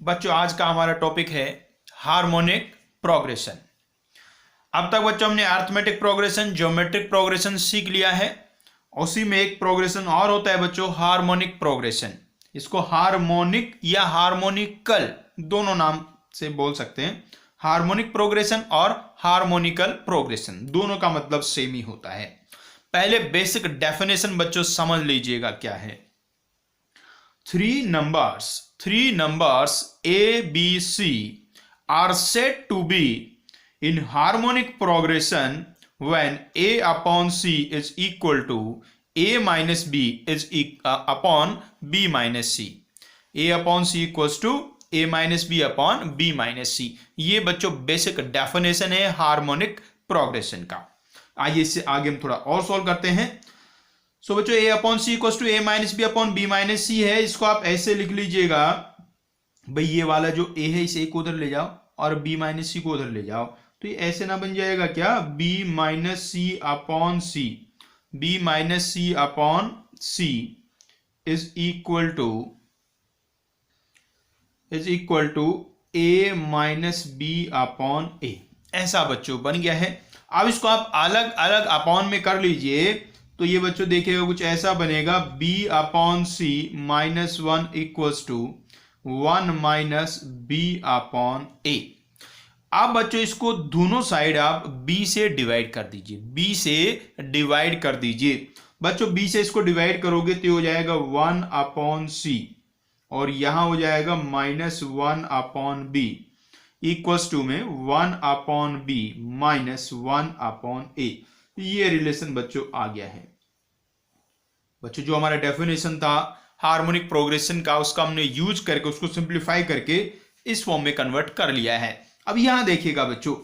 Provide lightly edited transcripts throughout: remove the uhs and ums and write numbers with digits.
बच्चों आज का हमारा टॉपिक है हार्मोनिक प्रोग्रेशन। अब तक बच्चों हमने अरिथमेटिक प्रोग्रेशन, ज्योमेट्रिक प्रोग्रेशन सीख लिया है। उसी में एक प्रोग्रेशन और होता है बच्चों, हार्मोनिक प्रोग्रेशन। इसको हार्मोनिक या हार्मोनिकल दोनों नाम से बोल सकते हैं। हार्मोनिक प्रोग्रेशन और हार्मोनिकल प्रोग्रेशन दोनों का मतलब सेम ही होता है। पहले बेसिक डेफिनेशन बच्चों समझ लीजिएगा क्या है। Three numbers A, B, C are said to be in harmonic progression when A upon C is equal to A minus B is upon B minus C. A upon C equals to A minus B upon B minus C. ये बच्चों basic definition है harmonic progression का। आइए इससे आगे हम थोड़ा और सॉल्व करते हैं। सो बच्चों a upon c equal to a minus b upon b minus c है। इसको आप ऐसे लिख लीजिएगा, भाई ये वाला जो ए है इसे ए को उधर ले जाओ और बी माइनस सी को उधर ले जाओ, तो ये ऐसे ना बन जाएगा क्या, b minus c upon c, b minus c upon c is equal to a minus b upon a. ऐसा बच्चों बन गया है। अब इसको आप अलग अलग अपॉन में कर लीजिए तो ये बच्चों देखिएगा कुछ ऐसा बनेगा, b upon c minus one equals to 1 minus b upon a. अब बच्चों इसको दोनों साइड आप b से डिवाइड कर दीजिए, b से डिवाइड कर दीजिए। बच्चों b से इसको डिवाइड करोगे तो हो जाएगा 1 अपॉन सी और यहां हो जाएगा minus 1 upon b equals to में 1 upon b minus 1 upon a. ये रिलेशन बच्चों आ गया है। बच्चों जो हमारा डेफिनेशन था हार्मोनिक प्रोग्रेशन का, उसका हमने यूज करके उसको सिंप्लीफाई करके इस फॉर्म में कन्वर्ट कर लिया है। अब यहां देखिएगा बच्चों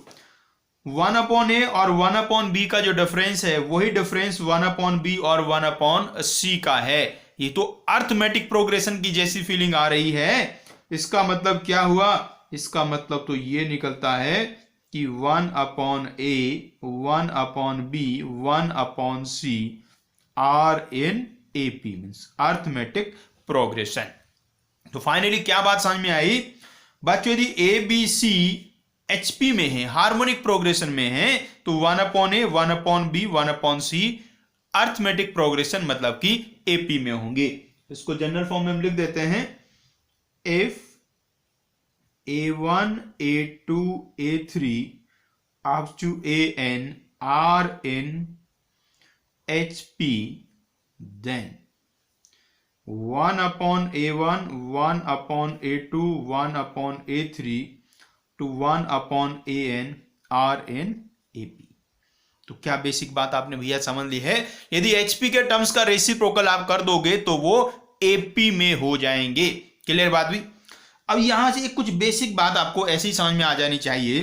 1 अपॉन ए और 1 अपॉन बी का जो डिफरेंस है वही डिफरेंस 1 अपॉन बी और 1 अपॉन सी का है। ये तो अरिथमेटिक प्रोग्रेशन की जैसी फीलिंग आ रही है। इसका मतलब क्या हुआ, इसका मतलब तो ये निकलता है कि 1 upon a, 1 upon b, 1 upon c are in AP means arithmetic progression. तो फाइनली क्या बात समझ में आई बच्चों, यदि ए बी सी एचपी में है, हार्मोनिक प्रोग्रेशन में है, तो 1 upon a, 1 upon b, 1 upon C arithmetic progression मतलब कि एपी में होंगे। इसको जनरल फॉर्म में हम लिख देते हैं, if A1, A2, A3 up to AN are in HP, then 1 upon A1, 1 upon A2, 1 upon A3 to 1 upon AN are in AP। तो क्या बेसिक बात आपने भैया समझ ली है। यदि HP के टर्म्स का रेसिप्रोकल आप कर दोगे तो वो AP में हो जाएंगे। क्लियर बात भी। अब यहां से एक कुछ बेसिक बात आपको ऐसे ही समझ में आ जानी चाहिए।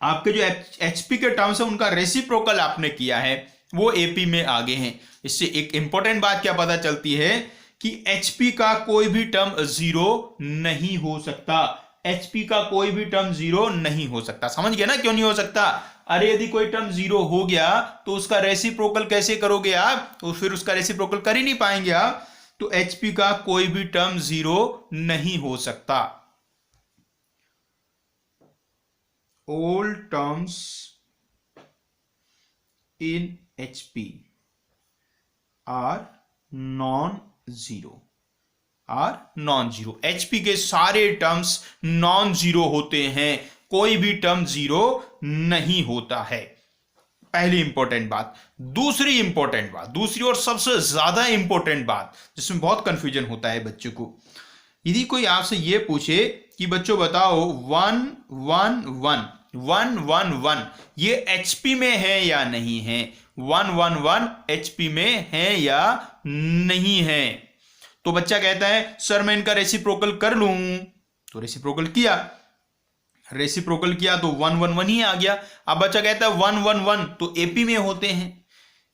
आपके जो एचपी के टर्म्स है उनका रेसिप्रोकल आपने किया है, वो एपी में आगे हैं। इससे एक इंपॉर्टेंट बात क्या पता चलती है कि एचपी का कोई भी टर्म जीरो नहीं हो सकता। एचपी का कोई भी टर्म जीरो नहीं हो सकता। समझ गया ना क्यों नहीं हो सकता। अरे यदि कोई टर्म जीरो हो गया तो उसका रेसिप्रोकल कैसे करोगे आप, तो फिर उसका रेसिप्रोकल कर ही नहीं पाएंगे आप। तो एचपी का कोई भी टर्म जीरो नहीं हो सकता। All terms in HP are non zero, HP के सारे टर्म्स नॉन जीरो होते हैं, कोई भी टर्म जीरो नहीं होता है। पहली इंपॉर्टेंट बात। दूसरी इंपॉर्टेंट बात, दूसरी और सबसे ज्यादा इंपॉर्टेंट बात जिसमें बहुत कंफ्यूजन होता है बच्चों को, यदि कोई आपसे ये पूछे कि बच्चों बताओ 1 1 1 1 1 1 ये एचपी में है या नहीं है, 1 1 1 एचपी में है या नहीं है, तो बच्चा कहता है सर मैं इनका रेसिप्रोकल कर लूं। तो रेसिप्रोकल किया तो 1 1 1 ही आ गया। अब बच्चा कहता है 1 1 1 तो एपी में होते हैं,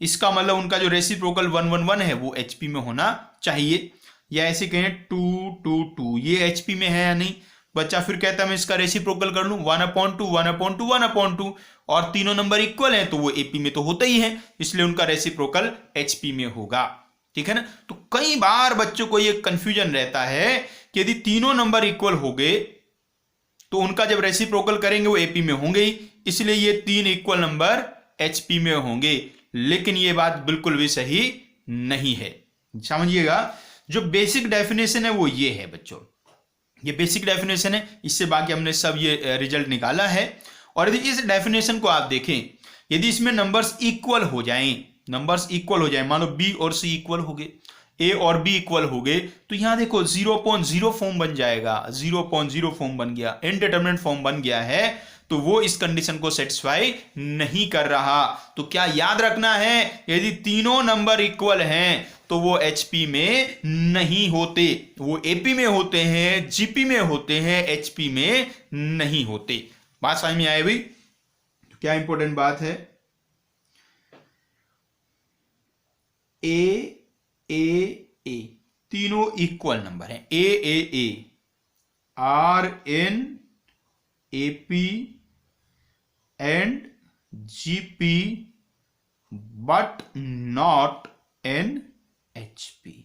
इसका मतलब उनका जो रेसिप्रोकल 1 1 1 है वो एचपी में होना चाहिए। या ऐसे कहें 2 2 2 ये एचपी में है या नहीं। बच्चा फिर कहता है मैं इसका रेसिप्रोकल कर लूं 1 अपॉन 2 1 अपॉन 2 1 अपॉन 2 और तीनों नंबर इक्वल हैं तो वो एपी में तो होते ही है, इसलिए उनका रेसिप्रोकल एचपी में होगा। ठीक है ना। तो कई बार बच्चों को ये कंफ्यूजन रहता है कि यदि तीनों नंबर इक्वल हो गए तो उनका जब रेसिप्रोकल करेंगे वो एपी में होंगे ही, इसलिए ये 3 इक्वल नंबर एचपी में होंगे। लेकिन ये बात बिल्कुल भी सही नहीं है, समझिएगा। जो बेसिक डेफिनेशन है वो ये है बच्चों, ये बेसिक डेफिनेशन है, इससे बाकी हमने सब ये रिजल्ट निकाला है। और यदि इस डेफिनेशन को आप देखें, यदि इसमें नंबर्स इक्वल हो जाएं, मानो बी और सी इक्वल हो गए, ए और बी इक्वल हो गए, तो यहां देखो 0.0 फॉर्म बन जाएगा, 0.0 फॉर्म बन गया, इनडिटरमिनेट फॉर्म बन गया है, तो वो इस कंडीशन को सेटिस्फाई नहीं कर रहा। तो क्या याद रखना है, यदि तीनों नंबर इक्वल हैं तो वो एचपी में नहीं होते, वो एपी में होते हैं, जीपी में होते हैं, एचपी में नहीं होते। बात समझ में आए भाई? तो क्या इंपॉर्टेंट बात है, ए तीनों इक्वल नंबर हैं, A R an AP and GP but not an HP.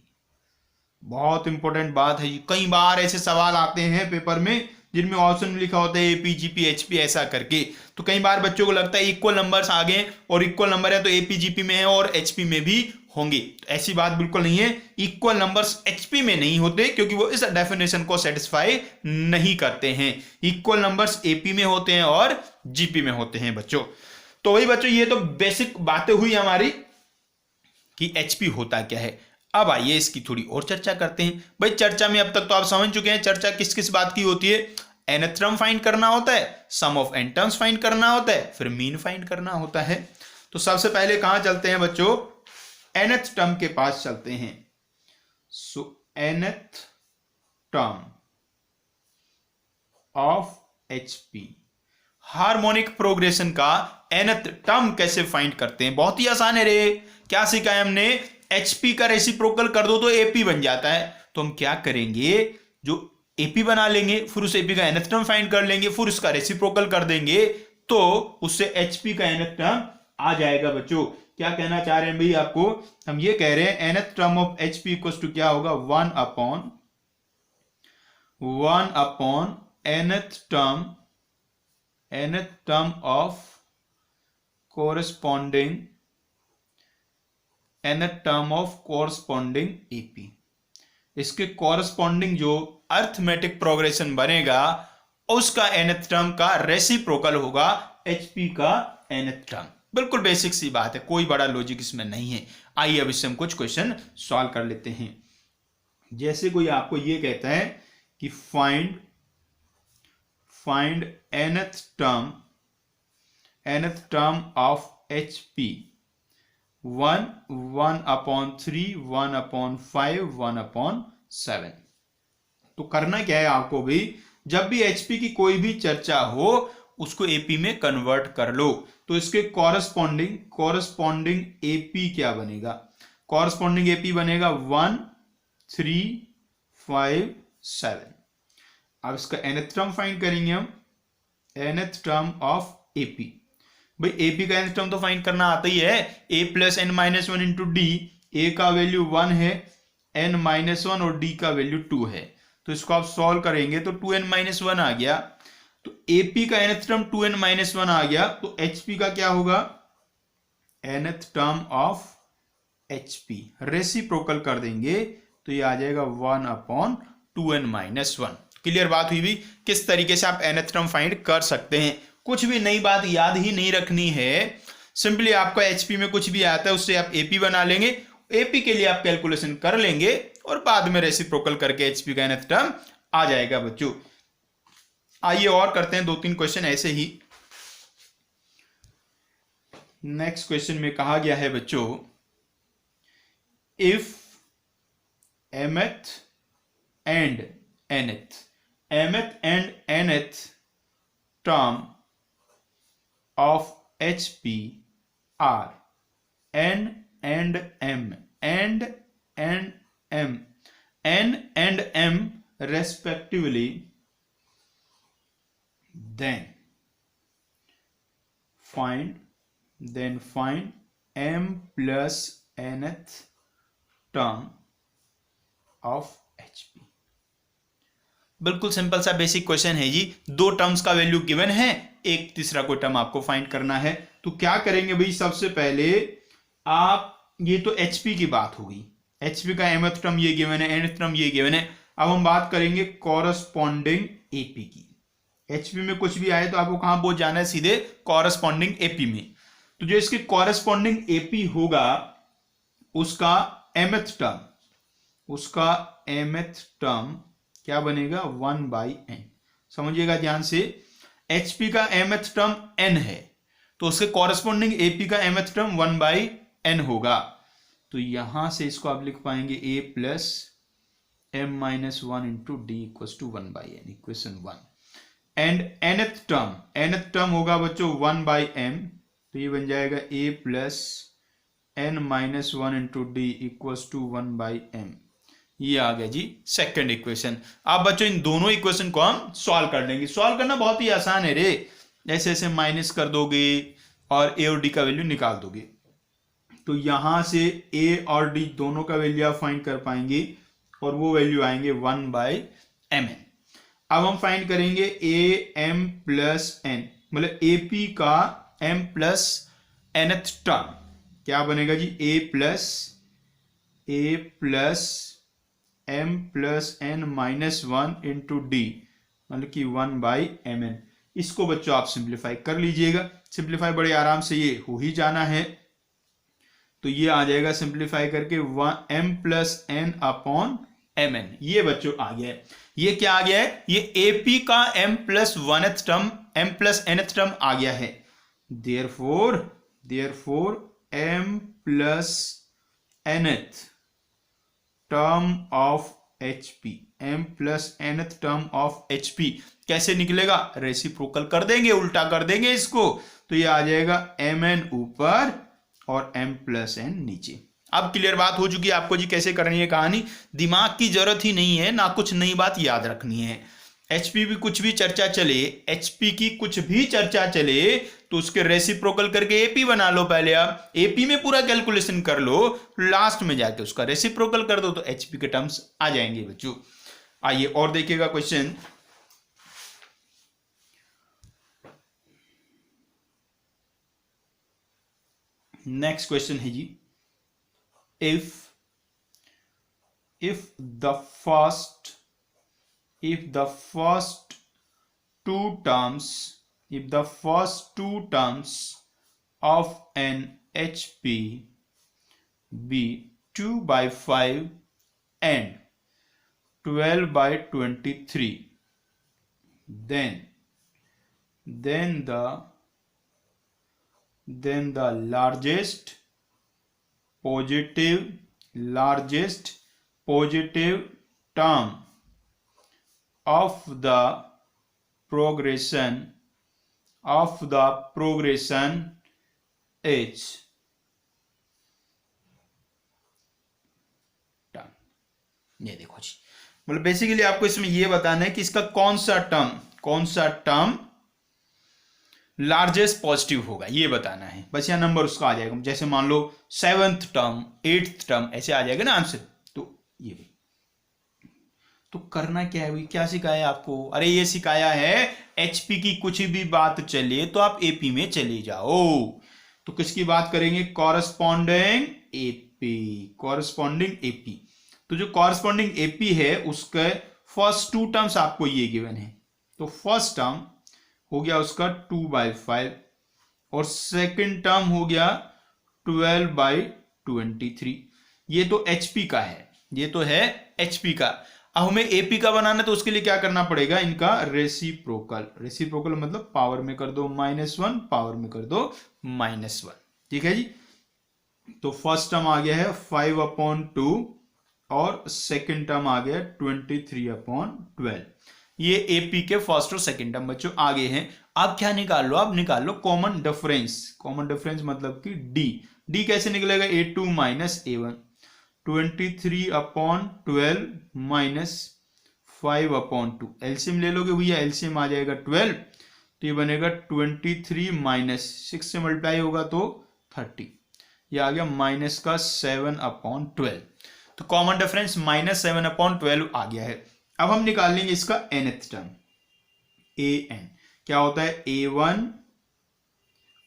बहुत इंपॉर्टेंट बात है, कई बार ऐसे सवाल आते हैं पेपर में जिनमें ऑप्शन में लिखा होता है एपी जीपी एचपी ऐसा करके, तो कई बार बच्चों को लगता है इक्वल नंबर्स आ गए और इक्वल नंबर है तो एपी जीपी में है और एचपी में भी होंगे। तो ऐसी बात बिल्कुल नहीं है, इक्वल नंबर्स एचपी में नहीं होते क्योंकि वो इस डेफिनेशन को सेटिस्फाई नहीं करते हैं। इक्वल नंबर्स एपी में होते हैं और जीपी में होते हैं बच्चों। तो वही बच्चों, ये तो बेसिक बातें हुई हमारी कि एचपी होता क्या है। अब आइए इसकी थोड़ी और चर्चा करते हैं। भाई चर्चा में अब तक तो आप समझ चुके हैं चर्चा किस किस बात की होती है। nth टर्म फाइंड करना होता है, सम ऑफ n टर्म्स फाइंड करना होता है, फिर मीन फाइंड करना होता है। तो सबसे पहले कहां चलते हैं बच्चों, nth टर्म के पास चलते हैं। सो nth term of HP, harmonic progression का nth टर्म कैसे फाइंड करते हैं, बहुत ही आसान है रे। क्या सीखा है हमने, एचपी का रेसिप्रोकल कर दो तो एपी बन जाता है। तो हम क्या करेंगे, जो एपी बना लेंगे, फिर उस एपी का nth टर्म फाइंड कर लेंगे, फिर उसका रेसिप्रोकल कर देंगे, तो उससे एचपी का nth टर्म आ जाएगा बच्चों। क्या कहना चाह रहे हैं भाई आपको, हम ये कह रहे हैं nth term of HP equals to क्या होगा, 1 upon nth term of corresponding AP. इसके कॉरस्पॉन्डिंग जो अर्थमेटिक प्रोग्रेशन बनेगा उसका nth टर्म का रेसिप्रोकल होगा एचपी का nth टर्म। बिल्कुल बेसिक सी बात है, कोई बड़ा लॉजिक इसमें नहीं है। आइए अब इससे हम कुछ क्वेश्चन सॉल्व कर लेते हैं। जैसे कोई आपको ये कहता है कि find nth term of HP, 1 1/3 1/5 1/7। तो करना क्या है आपको भी, जब भी एचपी की कोई भी चर्चा हो उसको एपी में कन्वर्ट कर लो। तो इसके कॉरस्पॉन्डिंग एपी क्या बनेगा, कॉरस्पॉन्डिंग एपी बनेगा 1 3 5 7। अब इसका nth टर्म फाइंड करेंगे हम, nth टर्म ऑफ एपी। भाई एपी का nth टर्म तो फाइंड करना आता ही है, a plus n minus 1 into d. A का वैल्यू 1 है, n माइनस 1 और d का वैल्यू 2 है। तो इसको आप सॉल्व करेंगे तो 2n माइनस 1 आ गया। तो AP का nth टर्म 2n माइनस 1 आ गया, तो HP का क्या होगा, nth term of HP reciprocal कर देंगे तो ये आ जाएगा 1/2n माइनस 1। क्लियर बात हुई भी, किस तरीके से आप nth टर्म फाइंड कर सकते हैं। कुछ भी नई बात याद ही नहीं रखनी है, सिंपली आपको HP में कुछ भी आता है उससे आप AP बना लेंगे, AP के लिए आप कैलकुलेशन कर लेंगे और बाद में रेसिप्रोकल करके HP का nth टर्म आ जाएगा बच्चों। आइए और करते हैं 2-3 क्वेश्चन ऐसे ही। नेक्स्ट क्वेश्चन में कहा गया है बच्चों, if mth and nth term of HP are n and m respectively, then find m plus nth term of HP। बिल्कुल सिंपल सा बेसिक क्वेश्चन है जी। दो टर्म्स का वैल्यू गिवन है, एक तीसरा कोई टर्म आपको फाइंड करना है। तो क्या करेंगे भाई, सबसे पहले आप, ये तो एचपी की बात होगी, एचपी का mth टर्म ये गिवन है, nth टर्म ये गिवन है। अब हम बात करेंगे कॉरस्पॉन्डिंग एपी की। एचपी में कुछ भी आए तो आपको कहां पहुंच जाना है, सीधे कॉरस्पॉन्डिंग एपी में। तो जो इसके कॉरस्पॉन्डिंग एपी होगा उसका mth टर्म क्या बनेगा, 1/n। समझिएगा ध्यान से, एचपी का mth टर्म n है तो उसके कॉरस्पॉन्डिंग एपी का mth टर्म 1/n होगा। तो यहां से इसको आप लिख पाएंगे a plus m-1 into d equal to 1/n, equation 1। And nth term होगा बच्चों 1/m, तो ये बन जाएगा a plus n-1 into d equal to 1/m। ये आ गया जी सेकंड इक्वेशन। अब बच्चों इन दोनों इक्वेशन को हम सॉल्व कर लेंगे। सॉल्व करना बहुत ही आसान है रे, ऐसे ऐसे माइनस कर दोगे और a और d का वैल्यू निकाल दोगे। तो यहां से a और d दोनों का वैल्यू आप फाइंड कर पाएंगे और वो वैल्यू आएंगे 1/mn। अब हम फाइंड करेंगे am प्लस n, मतलब ap का m प्लस nth टर्म क्या बनेगा जी, a plus m plus n-1 into D, मतलब कि 1/mn। इसको बच्चों आप सिंप्लीफाई कर लीजिएगा। सिंप्लीफाई बड़े आराम से ये हो ही जाना है, तो ये आ जाएगा सिंप्लीफाई करके m plus n upon mn। ये बच्चों आ गया है। ये क्या आ गया है, ये AP का m प्लस nth टर्म आ गया है। Therefore m plus nth term of HP, m plus nth term of HP कैसे निकलेगा, रेसिप्रोकल कर देंगे, उल्टा कर देंगे इसको, तो ये आ जाएगा mn ऊपर और m प्लस n नीचे। अब क्लियर बात हो चुकी है आपको जी कैसे करनी है कहानी। दिमाग की जरूरत ही नहीं है, ना कुछ नई बात याद रखनी है। HP भी कुछ भी चर्चा चले, HP की कुछ भी चर्चा चले तो उसके रेसिप्रोकल करके AP बना लो। पहले आप AP में पूरा कैलकुलेशन कर लो, लास्ट में जाके उसका रेसिप्रोकल कर दो तो HP के टर्म्स आ जाएंगे बच्चों। आइए और देखिएगा क्वेश्चन। नेक्स्ट क्वेश्चन है जी, if the first two terms of an HP be 2/5 and 12/23, then the largest positive term of the progression is term. ये देखो जी, मतलब बेसिकली आपको इसमें ये बताना है कि इसका कौन सा टर्म लार्जेस्ट पॉजिटिव होगा, ये बताना है बस। यहाँ नंबर उसका आ जाएगा, जैसे मान लो 7th टर्म 8th टर्म ऐसे आ जाएगा ना आंसर। तो ये भी तो करना क्या है भाई, क्या सिखाया आपको, अरे ये सिखाया है HP की कुछ भी बात चले तो आप AP में चले जाओ। तो किसकी बात करेंगे, कॉरस्पॉन्डिंग AP। तो जो कॉरस्पॉन्डिंग AP है उसके फर्स्ट टू टर्म्स आपको ये गिवन है। तो फर्स्ट टर्म हो गया उसका 2/5 और सेकंड टर्म हो गया 12/23। ये तो HP का है, ये तो है HP का। अब हमें AP का बनाना है तो उसके लिए क्या करना पड़ेगा, इनका रेसिप्रोकल मतलब पावर में कर दो -1, पावर में कर दो -1। ठीक है जी। तो फर्स्ट टर्म आ गया है 5/2 और सेकंड टर्म आ गया 23/12। ये AP के फर्स्ट और सेकंड टर्म बच्चों आगे हैं। अब क्या निकाल लो, अब निकाल लो कॉमन डिफरेंस मतलब कि D कैसे निकलेगा, A2 - A1, 23/12 -5/2। एलसीएम ले लोगे भैया, एलसीएम आ जाएगा 12, तो ये बनेगा 23 - 6 से मल्टीप्लाई होगा तो 30। ये आ गया -7/12। तो कॉमन डिफरेंस -7/12 आ गया है। अब हम निकाल लेंगे इसका nth टर्म an, क्या होता है a1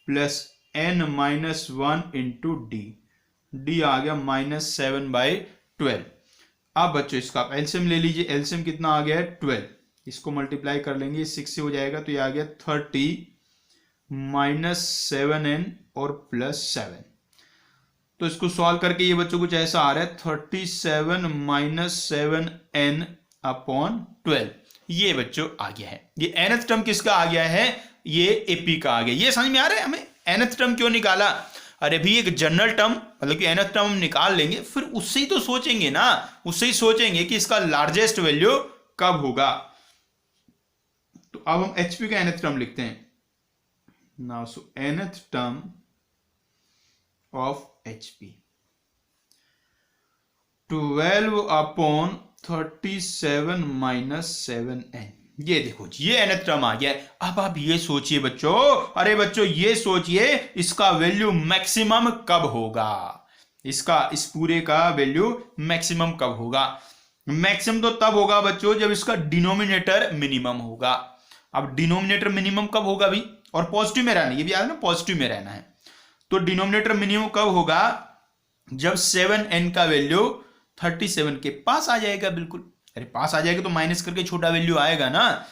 plus n-1 into D आ गया -7/12। अब बच्चों इसका आप एलसीएम ले लीजिए, एलसीएम कितना आ गया है 12, इसको मल्टीप्लाई कर लेंगे 6 से हो जाएगा तो ये आ गया 30 -7n और +7। तो इसको सॉल्व करके ये बच्चों कुछ ऐसा आ रहा है 37 -7n अपॉन 12। ये बच्चों आ गया है। ये nth टर्म किसका आ गया है, ये एपी का आ गया। ये समझ में आ रहा है हमें nth टर्म क्यों निकाला। अरे भी एक जनरल टर्म मतलब कि nth टर्म हम निकाल लेंगे, फिर उससे ही तो सोचेंगे ना, उससे ही सोचेंगे कि इसका लार्जेस्ट वैल्यू कब होगा। तो अब हम एचपी का nth टर्म लिखते हैं now. So nth term of HP 12 upon 37 -7n। ये देखो जी ये nth टर्म आ गया है। अब आप ये सोचिए बच्चों, अरे बच्चों ये सोचिए इसका वैल्यू मैक्सिमम कब होगा, इसका इस पूरे का वैल्यू मैक्सिमम कब होगा। मैक्सिमम तो तब होगा बच्चों जब इसका डिनोमिनेटर मिनिमम होगा। अब डिनोमिनेटर मिनिमम कब होगा भी, और पॉजिटिव में रहना, ये भी याद है ना पॉजिटिव में रहना है। तो डिनोमिनेटर मिनिमम कब होगा, जब 7n का वैल्यू 37 के पास आ जाएगा। बिल्कुल, अरे पास आ जाएगा तो माइनस करके छोटा वैल्यू आएगा ना।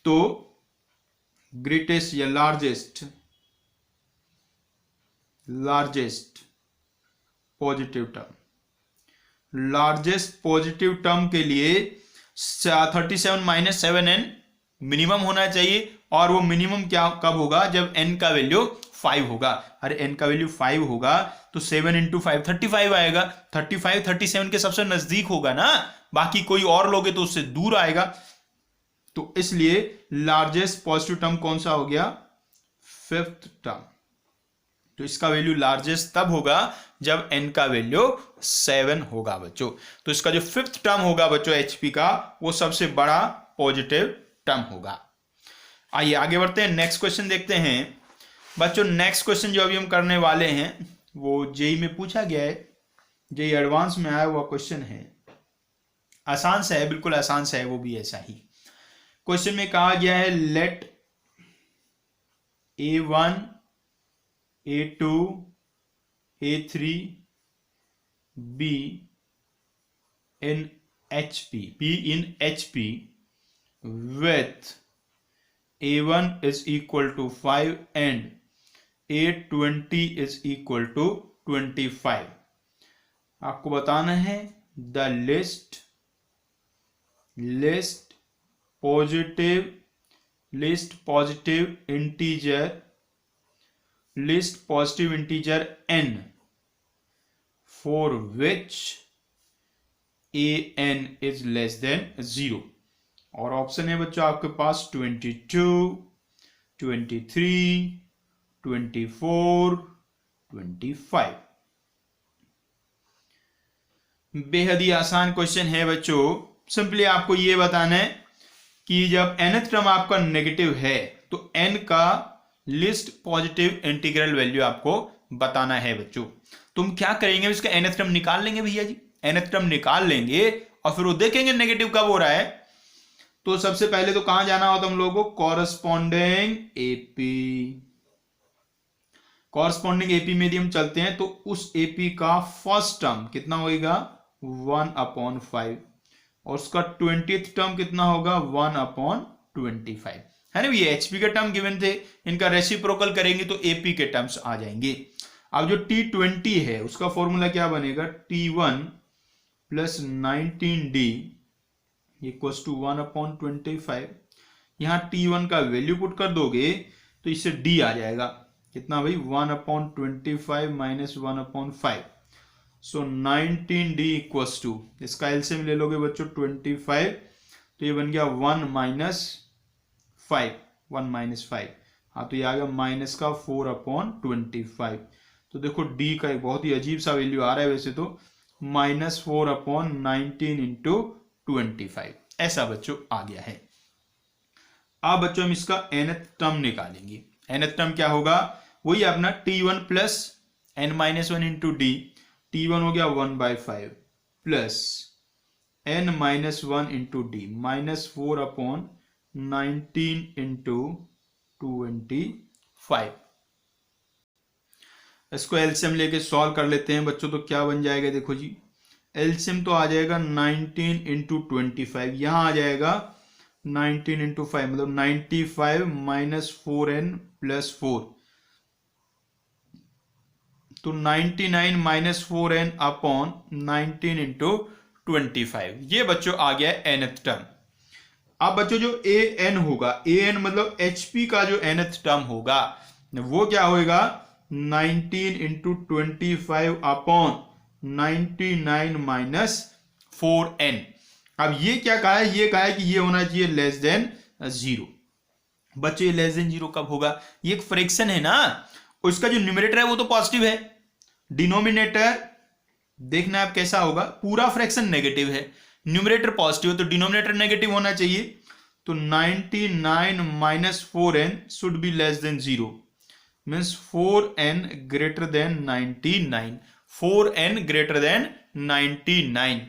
तो ग्रेटेस्ट या लार्जेस्ट पॉजिटिव टर्म के लिए 37 -7n मिनिमम होना चाहिए, और वो मिनिमम क्या कब होगा, जब n का वैल्यू 5 होगा। अरे n का वैल्यू 5 होगा तो 7 × 5 35 आएगा। 35 37 के सबसे नजदीक होगा ना, बाकी कोई और लोगे तो उससे दूर आएगा। तो इसलिए लार्जेस्ट पॉजिटिव टर्म कौन सा हो गया, 5th टर्म। तो इसका वैल्यू लार्जेस्ट तब होगा जब n का वैल्यू 7 होगा बच्चों। तो इसका जो 5th टर्म होगा बच्चों एचपी का, वो सबसे बड़ा पॉजिटिव टर्म होगा। आइए आगे बढ़ते हैं, नेक्स्ट क्वेश्चन देखते हैं बच्चों। नेक्स्ट क्वेश्चन जो अभी हम करने वाले हैं वो जेई में पूछा गया है, जेई एडवांस में आया हुआ क्वेश्चन है। आसान सा है, बिल्कुल आसान सा है, वो भी ऐसा ही। क्वेश्चन में कहा गया है late a1 a2 a3 be in HP with a1 is equal to 5 and a20 is equal to 25। आपको बताना है the list positive integer n for which an is less than 0। और ऑप्शन है बच्चों आपके पास 22, 23, 24, 25। बेहद ही आसान क्वेश्चन है बच्चों। सिंपली आपको ये बताना है कि जब nth टर्म आपका नेगेटिव है तो n का लिस्ट पॉजिटिव इंटीग्रल वैल्यू आपको बताना है बच्चों। तुम क्या करेंगे, इसका nth टर्म निकाल लेंगे भैया जी, nth टर्म निकाल लेंगे और फिर वो देखेंगे नेगेटिव कब हो रहा है। तो सबसे पहले तो कहां जाना होता हम लोगों को, कॉरस्पॉन्डिंग एपी में यदि हम चलते हैं तो उस एपी का फर्स्ट टर्म कितना होगा 1/5 और उसका 20th टर्म कितना होगा 1/25 है ना। ये एचपी के टर्म गिवन थे, इनका रेसिप्रोकल करेंगे तो एपी के टर्म्स आ जाएंगे। अब जो T20 है उसका फॉर्मूला क्या बनेगा, T1 + 19D = 1/25। यहां T1 का वैल्यू पुट कर दोगे तो इससे D आ जाएगा कितना भाई 1/25 - 1/5। सो 19D = इसका एलसीएम ले लोगे बच्चों 25, तो ये बन गया 1 - 5। हाँ तो ये आ गया माइनस का 4/25। तो देखो D का एक बहुत ही अजीब सा वैल्यू आ रहा है वैसे तो, -4/19 × 25 ऐसा बच्चों आ गया है। अब बच्चों हम इसका nth टर्म निकालेंगे। nth टर्म क्या होगा, वही अपना T1 + n - 1 × D। T1 हो गया 1/5 plus n minus 1 into D minus 4 upon 19 into 25। इसको एलसीएम लेके सॉल्व कर लेते हैं बच्चों। तो क्या बन जाएगा, देखो जी, एलसीएम तो आ जाएगा 19 इंटू 25, यहां आ जाएगा 19 इंटू 5 मतलब 95 माइनस 4n प्लस 4, तो 99 माइनस 4n अपॉन 19 इंटू 25। ये बच्चों आ गया nth टर्म। अब बच्चों जो an होगा, an मतलब hp का जो nth टर्म होगा वो क्या होगा, 19 इंटू 25 अपॉन 99 माइनस 4n। अब ये क्या कहा है, ये कहा है कि ये होना चाहिए लेस देन 0। बच्चों ये लेस देन 0 कब होगा, ये एक फ्रैक्शन है ना, उसका जो न्यूमरेटर है वो तो पॉजिटिव है, डिनोमिनेटर देखना आप कैसा होगा, पूरा फ्रैक्शन नेगेटिव है, न्यूमरेटर पॉजिटिव है तो डिनोमिनेटर नेगेटिव होना चाहिए। तो 99 minus 4n should be less than 0, means 4n greater than 99, 4n greater than 99,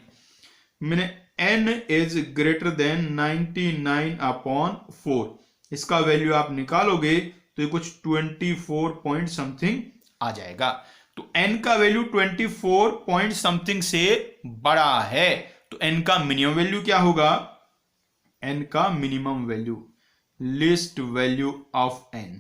मैंने n is greater then 99 upon 4। इसका वैल्यू आप निकालोगे तो ये कुछ 24 पॉइंट समथिंग आ जाएगा। तो n का वैल्यू 24 पॉइंट समथिंग से बड़ा है, तो n का मिनिमम वैल्यू क्या होगा, n का minimum value, least value of n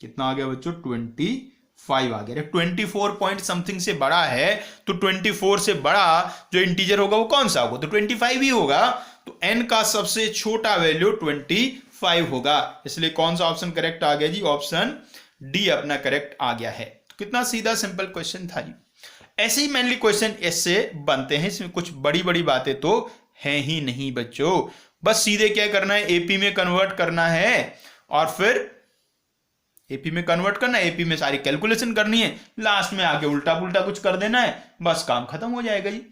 कितना आ गया बच्चों, 25 आ गया। 24 पॉइंट समथिंग से बड़ा है तो 24 से बड़ा जो इंटीजर होगा वो कौन सा होगा, तो 25 ही होगा। तो n का सबसे छोटा वैल्यू 25 होगा, इसलिए कौन सा ऑप्शन करेक्ट आ गया जी, ऑप्शन डी अपना करेक्ट आ गया है। तो कितना सीधा सिंपल क्वेश्चन था जी। ऐसे ही मेनली क्वेश्चन इससे बनते हैं, इसमें कुछ बड़ी बड़ी बातें तो है ही नहीं बच्चों, बस सीधे क्या करना है, एपी में कन्वर्ट करना है और फिर एपी में कन्वर्ट करना है, एपी में सारी कैलकुलेशन करनी है, लास्ट में आके उल्टा पुल्टा कुछ कर देना है, बस काम खत्म हो जाएगा जी।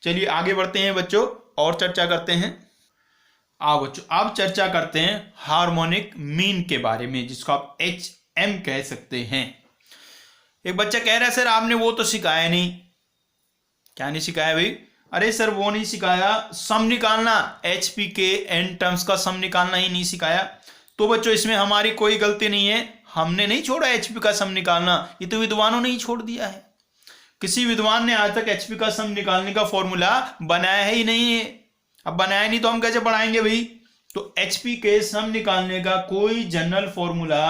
चलिए आगे बढ़ते हैं बच्चों और चर्चा करते हैं। आओ बच्चों अब चर्चा करते हैं हार्मोनिक मीन के बारे में, जिसको आप HM कह सकते हैं। एक बच्चा कह रहा है सर आपने वो तो सिखाया नहीं, क्या नहीं सिखाया भाई, अरे सर वो नहीं सिखाया, सम निकालना, HP के n टर्म्स का सम निकालना ही नहीं सिखाया। तो बच्चों इसमें हमारी कोई गलती नहीं है, हमने नहीं छोड़ा HP का सम निकालना, ये तो विद्वानों ने ही छोड़ दिया है। किसी विद्वान ने आज तक HP का सम निकालने का फॉर्मूला बनाया ही नहीं है। अब बनाया नहीं तो हम कैसे पढ़ाएंगे भाई, तो HP के सम निकालने का कोई जनरल फॉर्मूला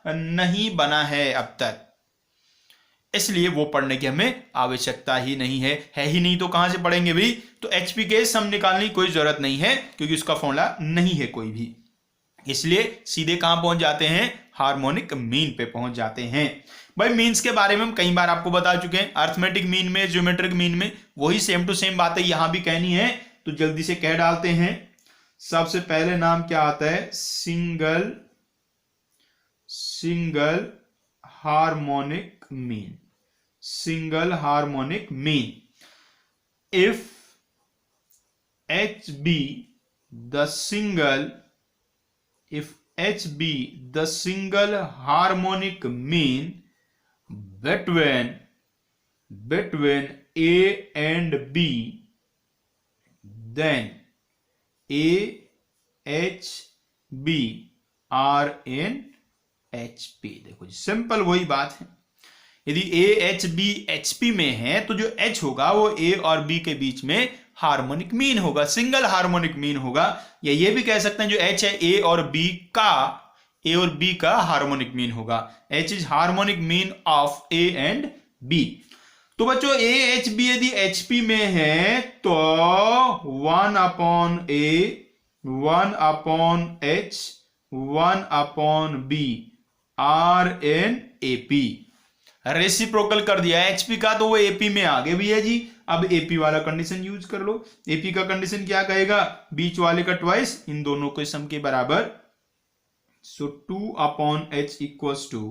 नहीं बना है अब तक, इसलिए वो पढ़ने की हमें आवश्यकता ही नहीं है ही नहीं तो कहां से पढ़ेंगे भाई। तो HP के सम निकालने की कोई जरूरत नहीं है क्योंकि उसका फॉर्मूला नहीं है कोई भी, इसलिए सीधे कहां पहुंच जाते हैं, हार्मोनिक मीन पे पहुंच जाते हैं। भाई मीन्स के बारे में हम कई बार आपको बता चुके हैं, अर्थमेटिक मीन में, ज्योमेट्रिक मीन में, वही सेम टू सेम बातें यहां भी कहनी है, तो जल्दी से कह डालते हैं। सबसे पहले नाम क्या आता है, single harmonic mean, single harmonic mean. If HB the single harmonic mean between A and B, then AHB are in HP। देखो जी सिंपल वही बात है, यदि AHB HP में है तो जो H होगा वो A और B के बीच में हार्मोनिक मीन होगा, सिंगल हार्मोनिक मीन होगा, या ये भी कह सकते हैं जो H है A और B का हार्मोनिक मीन होगा। H is harmonic mean of A and B। तो बच्चों AHB यदि HP में है तो 1 upon A, 1 upon H, 1 upon B are in AP। Reciprocal कर दिया HP का तो वो AP में आगे भी है जी। अब AP वाला कंडीशन यूज कर लो। AP का कंडीशन क्या कहेगा, बीच वाले का ट्वाइस, इन दोनों के सम के बराबर। So 2 upon H equals to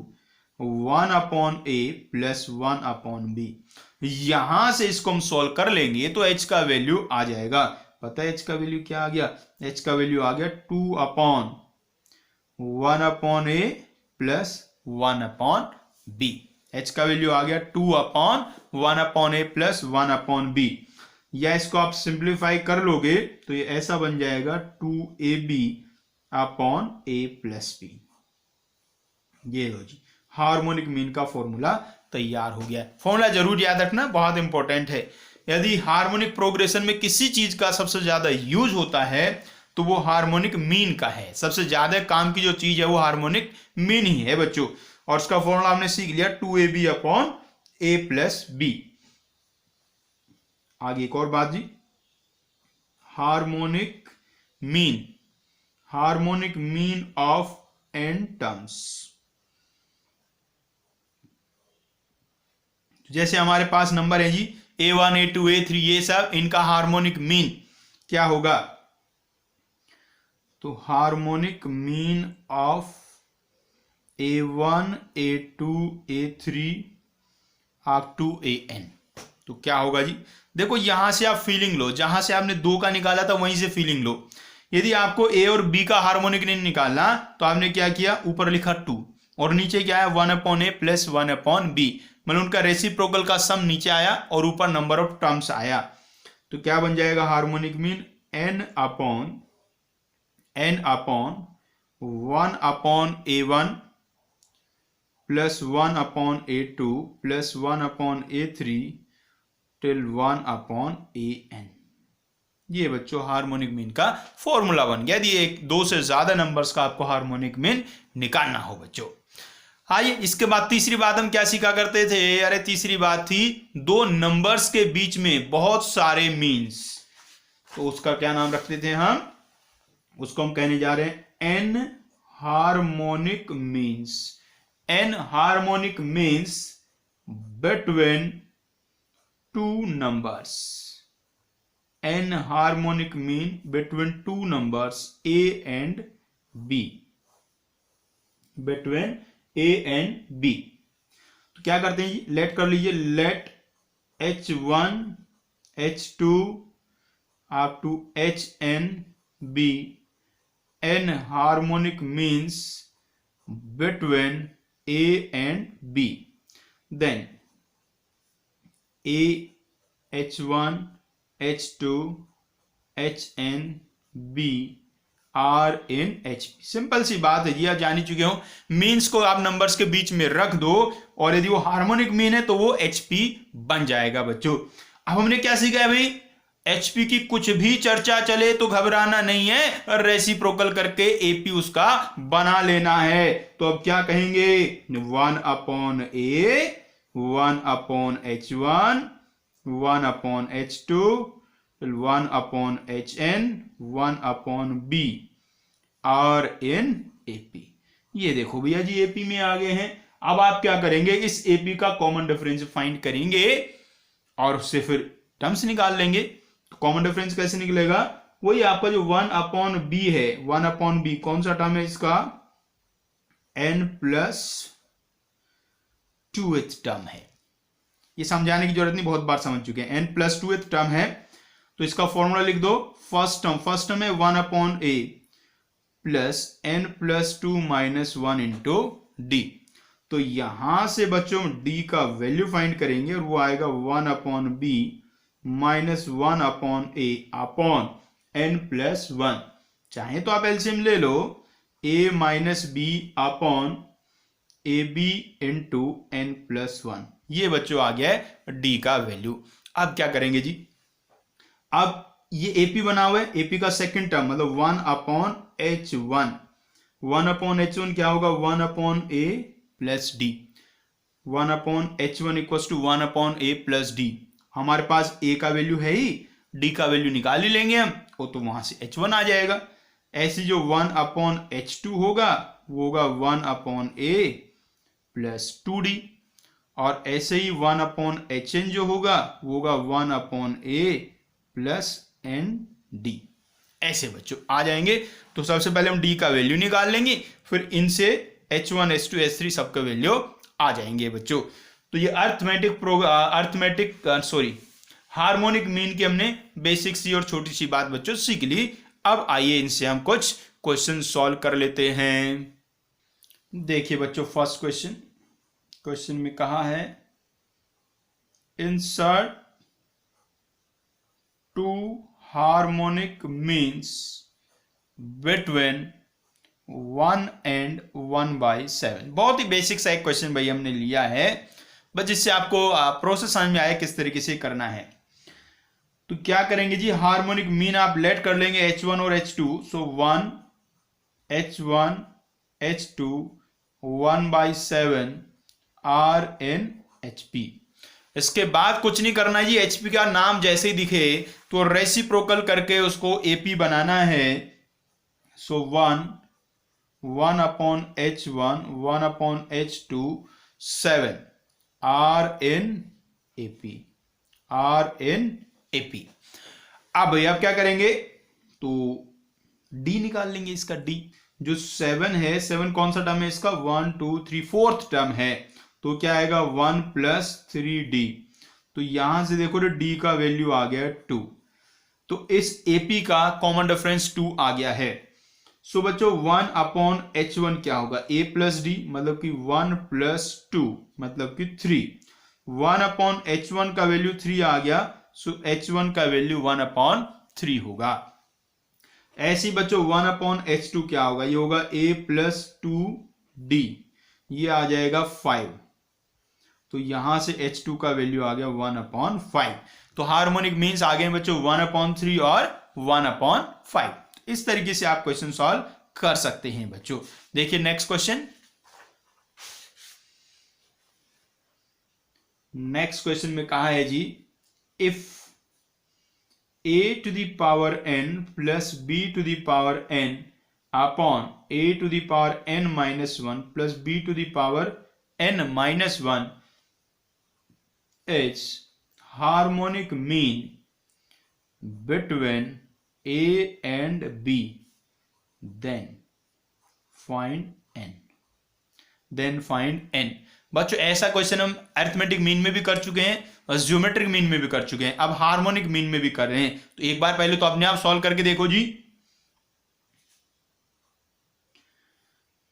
1 upon A plus 1 upon B। यहां से इसको हम सॉल्व कर लेंगे तो H का वैल्यू आ जाएगा। पता है H का वैल्यू क्या आ गया, H का वैल्यू आ गया 2 upon 1 upon A plus 1 upon B। H का वैल्यू आ गया 2 upon 1 upon A plus 1 upon B। या इसको आप सिंप्लीफाई कर लोगे तो ये ऐसा बन जाएगा 2ab upon a plus b। ये लो जी, हार्मोनिक मीन का फॉर्मूला तैयार हो गया। फॉर्मूला जरूर याद रखना, बहुत इंपॉर्टेंट है। यदि हार्मोनिक प्रोग्रेशन में किसी चीज का सबसे ज्यादा यूज होता है तो वो हार्मोनिक मीन का है। सबसे ज्यादा काम की जो चीज है वो हार्मोनिक मीन ही है बच्चों। और उसका फॉर्मूला हमने सीख लिया 2ab upon a plus b। आगे एक और बात जी, harmonic mean of n terms. जैसे हमारे पास नंबर है जी a1 a2 a3, ये सब इनका हार्मोनिक मीन क्या होगा? तो harmonic mean of a1 a2 a3 up to an, तो क्या होगा जी? देखो यहां से आप फीलिंग लो, जहां से आपने 2 का निकाला था वहीं से फीलिंग लो। यदि आपको a और b का हार्मोनिक नहीं निकालना तो आपने क्या किया, ऊपर लिखा 2 और नीचे क्या है 1 upon a plus 1 upon b, मतलब उनका रेसिप्रोकल का सम नीचे आया और ऊपर नंबर ऑफ टर्म्स आया। तो क्या बन जाएगा harmonic mean n upon 1 upon a1 plus 1 upon a2 plus 1 upon a3 till 1 upon an। ये बच्चों हार्मोनिक मीन का फॉर्मूला बन गया। यदि एक 2 से ज्यादा नंबर्स का आपको हार्मोनिक मीन निकालना हो बच्चों। आइए इसके बाद तीसरी बात हम क्या सीखा करते थे? अरे तीसरी बात थी 2 नंबर्स के बीच में बहुत सारे मीन्स, तो उसका क्या नाम रखते थे हम? उसको हम कहने जा रहे हैं n harmonic means. N harmonic means between 2 numbers। n harmonic mean between 2 numbers a and b, between a and b। तो क्या करते हैं जी, लेट कर लीजिए, late h1 h2 up to hn be n harmonic means between a and b, then a h1 h2 hn b are in H P. Simple सी बात है जी, आप जान ही चुके हो। मीन्स को आप नंबर्स के बीच में रख दो और यदि वो हार्मोनिक मीन है तो वो एचपी बन जाएगा बच्चों। अब हमने क्या सीखा है भाई? एचपी की कुछ भी चर्चा चले तो घबराना नहीं है, रेसिप्रोकल करके एपी उसका बना लेना है। तो अब क्या कहेंगे? 1 upon a 1 upon h1 1 upon h2 1 upon hn 1 upon b are in AP. ये देखो भैया जी एपी में आ गए हैं। अब आप क्या करेंगे? इस एपी का कॉमन डिफरेंस फाइंड करेंगे और उससे फिर टर्म्स निकाल लेंगे। तो कॉमन डिफरेंस कैसे निकलेगा? वही आपका जो 1 अपॉन बी है, 1 अपॉन बी कौन सा टर्म है इसका? n प्लस 2th टर्म है। ये समझाने की जरूरत नहीं, बहुत बार समझ चुके हैं। n प्लस 2th टर्म है तो इसका फॉर्मूला लिख दो। फर्स्ट टर्म है 1 upon a plus n plus 2 minus 1 into d. तो यहां से बच्चों d का वैल्यू फाइंड करेंगे और वो आएगा 1 upon b minus 1 upon a upon n plus 1। चाहे तो आप एलसीएम ले लो, a minus b upon a b into n plus 1। ये बच्चों आ गया है d का वैल्यू। अब क्या करेंगे जी? अब ये एपी बना हुआ है, एपी का सेकंड टर्म मतलब 1 अपॉन h1। 1 अपॉन h1 क्या होगा? 1 upon a plus d. 1 upon h1 equal to 1 upon a plus d. हमारे पास a का वैल्यू है ही, d का वैल्यू निकाल ही लेंगे हम, वो तो वहां से h1 आ जाएगा। ऐसे जो 1 अपॉन h2 होगा वो होगा 1 अपॉन a प्लस 2d, और ऐसे ही 1 अपॉन hn जो होगा वो होगा 1 upon a plus n d. ऐसे बच्चों आ जाएंगे। तो सबसे पहले हम d का वैल्यू निकाल लेंगे, फिर इनसे h1 h2 h3 सबका वैल्यू आ जाएंगे बच्चों। तो ये हार्मोनिक मीन की हमने बेसिक सी और छोटी सी बात बच्चों सीख ली। अब आइए इनसे हम कुछ क्वेश्चन सॉल्व कर लेते हैं। देखिए बच्चों फर्स्ट क्वेश्चन में कहा है insert two harmonic means between 1 and 1/7। बहुत ही बेसिक सा एक क्वेश्चन भाई हमने लिया है, बस जिससे आपको प्रोसेस समझ में आया किस तरीके से करना है। तो क्या करेंगे जी, हार्मोनिक मीन आप लेट कर लेंगे H1 और H2। सो 1 H1 H2 1/7 RnHP। इसके बाद कुछ नहीं करना है जी, HP का नाम जैसे ही दिखे तो रेसिप्रोकल करके उसको AP बनाना है। सो 1 upon H1 1 upon H2 7 RnAP। अब भैया आप क्या करेंगे, तो D निकाल लेंगे इसका। D जो 7 है, 7 कौन सा टर्म है इसका, 1 2 3 4th टर्म है, तो क्या आएगा 1 + 3D। तो यहां से देखो तो D का वैल्यू आ गया 2, तो इस AP का कॉमन डिफरेंस 2 आ गया है। सो बच्चों 1 upon H1 क्या होगा, A + D, मतलब कि 1 + 2 मतलब कि 3। 1 upon H1 का वैल्यू 3 आ गया, सो H1 का वैल्यू 1 upon 3 होगा। ऐसे ही बच्चों 1 upon H2 क्या होगा, ये होगा A + 2D, ये आ जाएगा 5। तो यहां से H2 का वैल्यू आ गया 1 upon 5। तो हार्मोनिक मीन्स आ गए बच्चों 1 upon 3 और 1 upon 5। इस तरीके से आप क्वेश्चन सॉल्व कर सकते हैं बच्चों। देखिए नेक्स्ट क्वेश्चन। नेक्स्ट क्वेश्चन में कहा है जी, if a to the power n plus b to the power n upon a to the power n minus 1 plus b to the power n minus 1 is harmonic mean between a and b, then find n। बच्चों ऐसा question हम arithmetic mean में भी कर चुके हैं और geometric mean में भी कर चुके हैं, अब हार्मोनिक मीन में भी कर रहे हैं। तो एक बार पहले तो अपने आप सॉल्व करके देखो जी।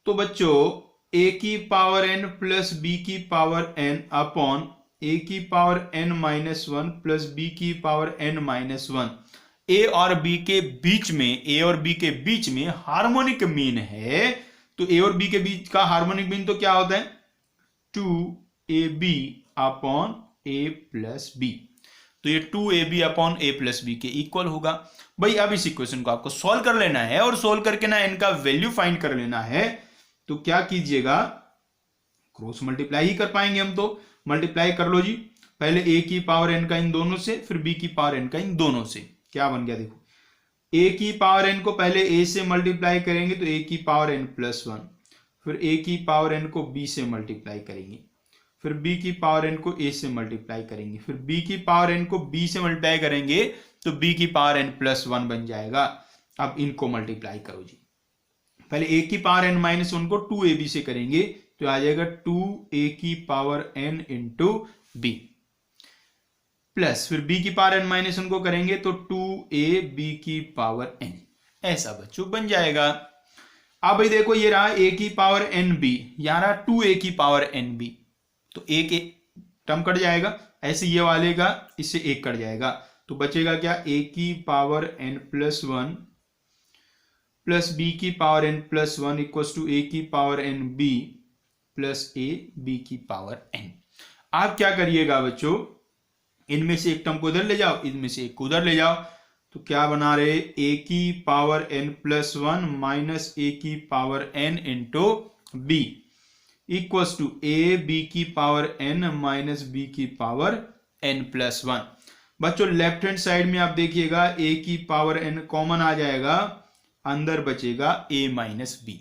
तो बच्चों a की पावर n प्लस b की पावर n अपॉन a की power n minus 1 plus b की पावर n माइनस 1, a और b के बीच में हार्मोनिक मीन है। तो a और b के बीच का हार्मोनिक मीन तो क्या होता है, 2ab upon a plus b। तो ये 2ab upon a plus b के इक्वल होगा। भाई अब इस इक्वेशन को आपको सॉल्व कर लेना है और सॉल्व करके ना इनका वैल्यू फाइंड कर लेना है। तो क्या कीजिएगा, क्रॉस मल्टीप्लाई ही कर पाएंगे हम, तो मल्टीप्लाई कर लो जी। पहले a की पावर n का इन दोनों से, फिर b की पावर n का इन दोनों से। क्या बन गया देखो, a की पावर n को पहले a से मल्टीप्लाई करेंगे तो a की पावर n प्लस 1, फिर a की पावर n को b से मल्टीप्लाई करेंगे, फिर b की पावर n को a से मल्टीप्लाई करेंगे, फिर b की पावर n को b से मल्टीप्लाई करेंगे तो b की पावर n प्लस 1 बन जाएगा। अब इनको मल्टीप्लाई करो जी। पहले a की पावर n माइनस 1 को 2ab से करेंगे तो आ जाएगा 2a की power n into b, plus फिर b की पावर n माइनस 1 को करेंगे तो 2ab की पावर n, ऐसा बच्चों बन जाएगा। अब भाई देखो ये रहा a की पावर nb, यहां रहा 2a की पावर nb, तो एक टर्म कट जाएगा, ऐसे ये वाले का इससे एक कट जाएगा, तो बचेगा क्या, a की power n plus 1 plus b की power n plus 1 equal to a की power n b plus a b की पावर n। आप क्या करिएगा बच्चों, इनमें से एक टर्म को उधर ले जाओ, इनमें से एक को उधर ले जाओ, तो क्या बना रहे, a की power n plus 1 minus a की power n into b equals to a b की पावर n माइनस b की पावर n प्लस 1। बच्चों लेफ्ट हैंड साइड में आप देखिएगा a की पावर n कॉमन आ जाएगा, अंदर बचेगा a माइनस b।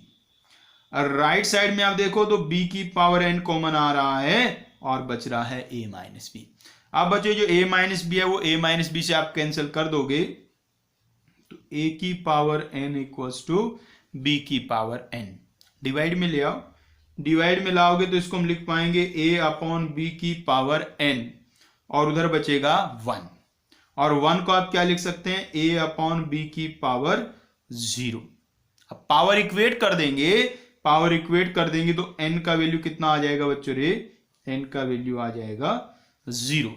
और राइट साइड में आप देखो तो b की पावर n कॉमन आ रहा है और बच रहा है a माइनस b। अब बच्चों जो a माइनस बी है वो a माइनस बी से आप कैंसिल कर दोगे तो a की power n equals to b की पावर n। डिवाइड में ले आओ, डिवाइड में लाओगे तो इसको हम लिख पाएंगे a अपॉन b की पावर n और उधर बचेगा 1, और 1 को आप क्या लिख सकते हैं, a अपॉन b की पावर 0। अब पावर इक्वेट कर देंगे, पावर इक्वेट कर देंगे तो n का वैल्यू कितना आ जाएगा बच्चों रे, n का वैल्यू आ जाएगा 0।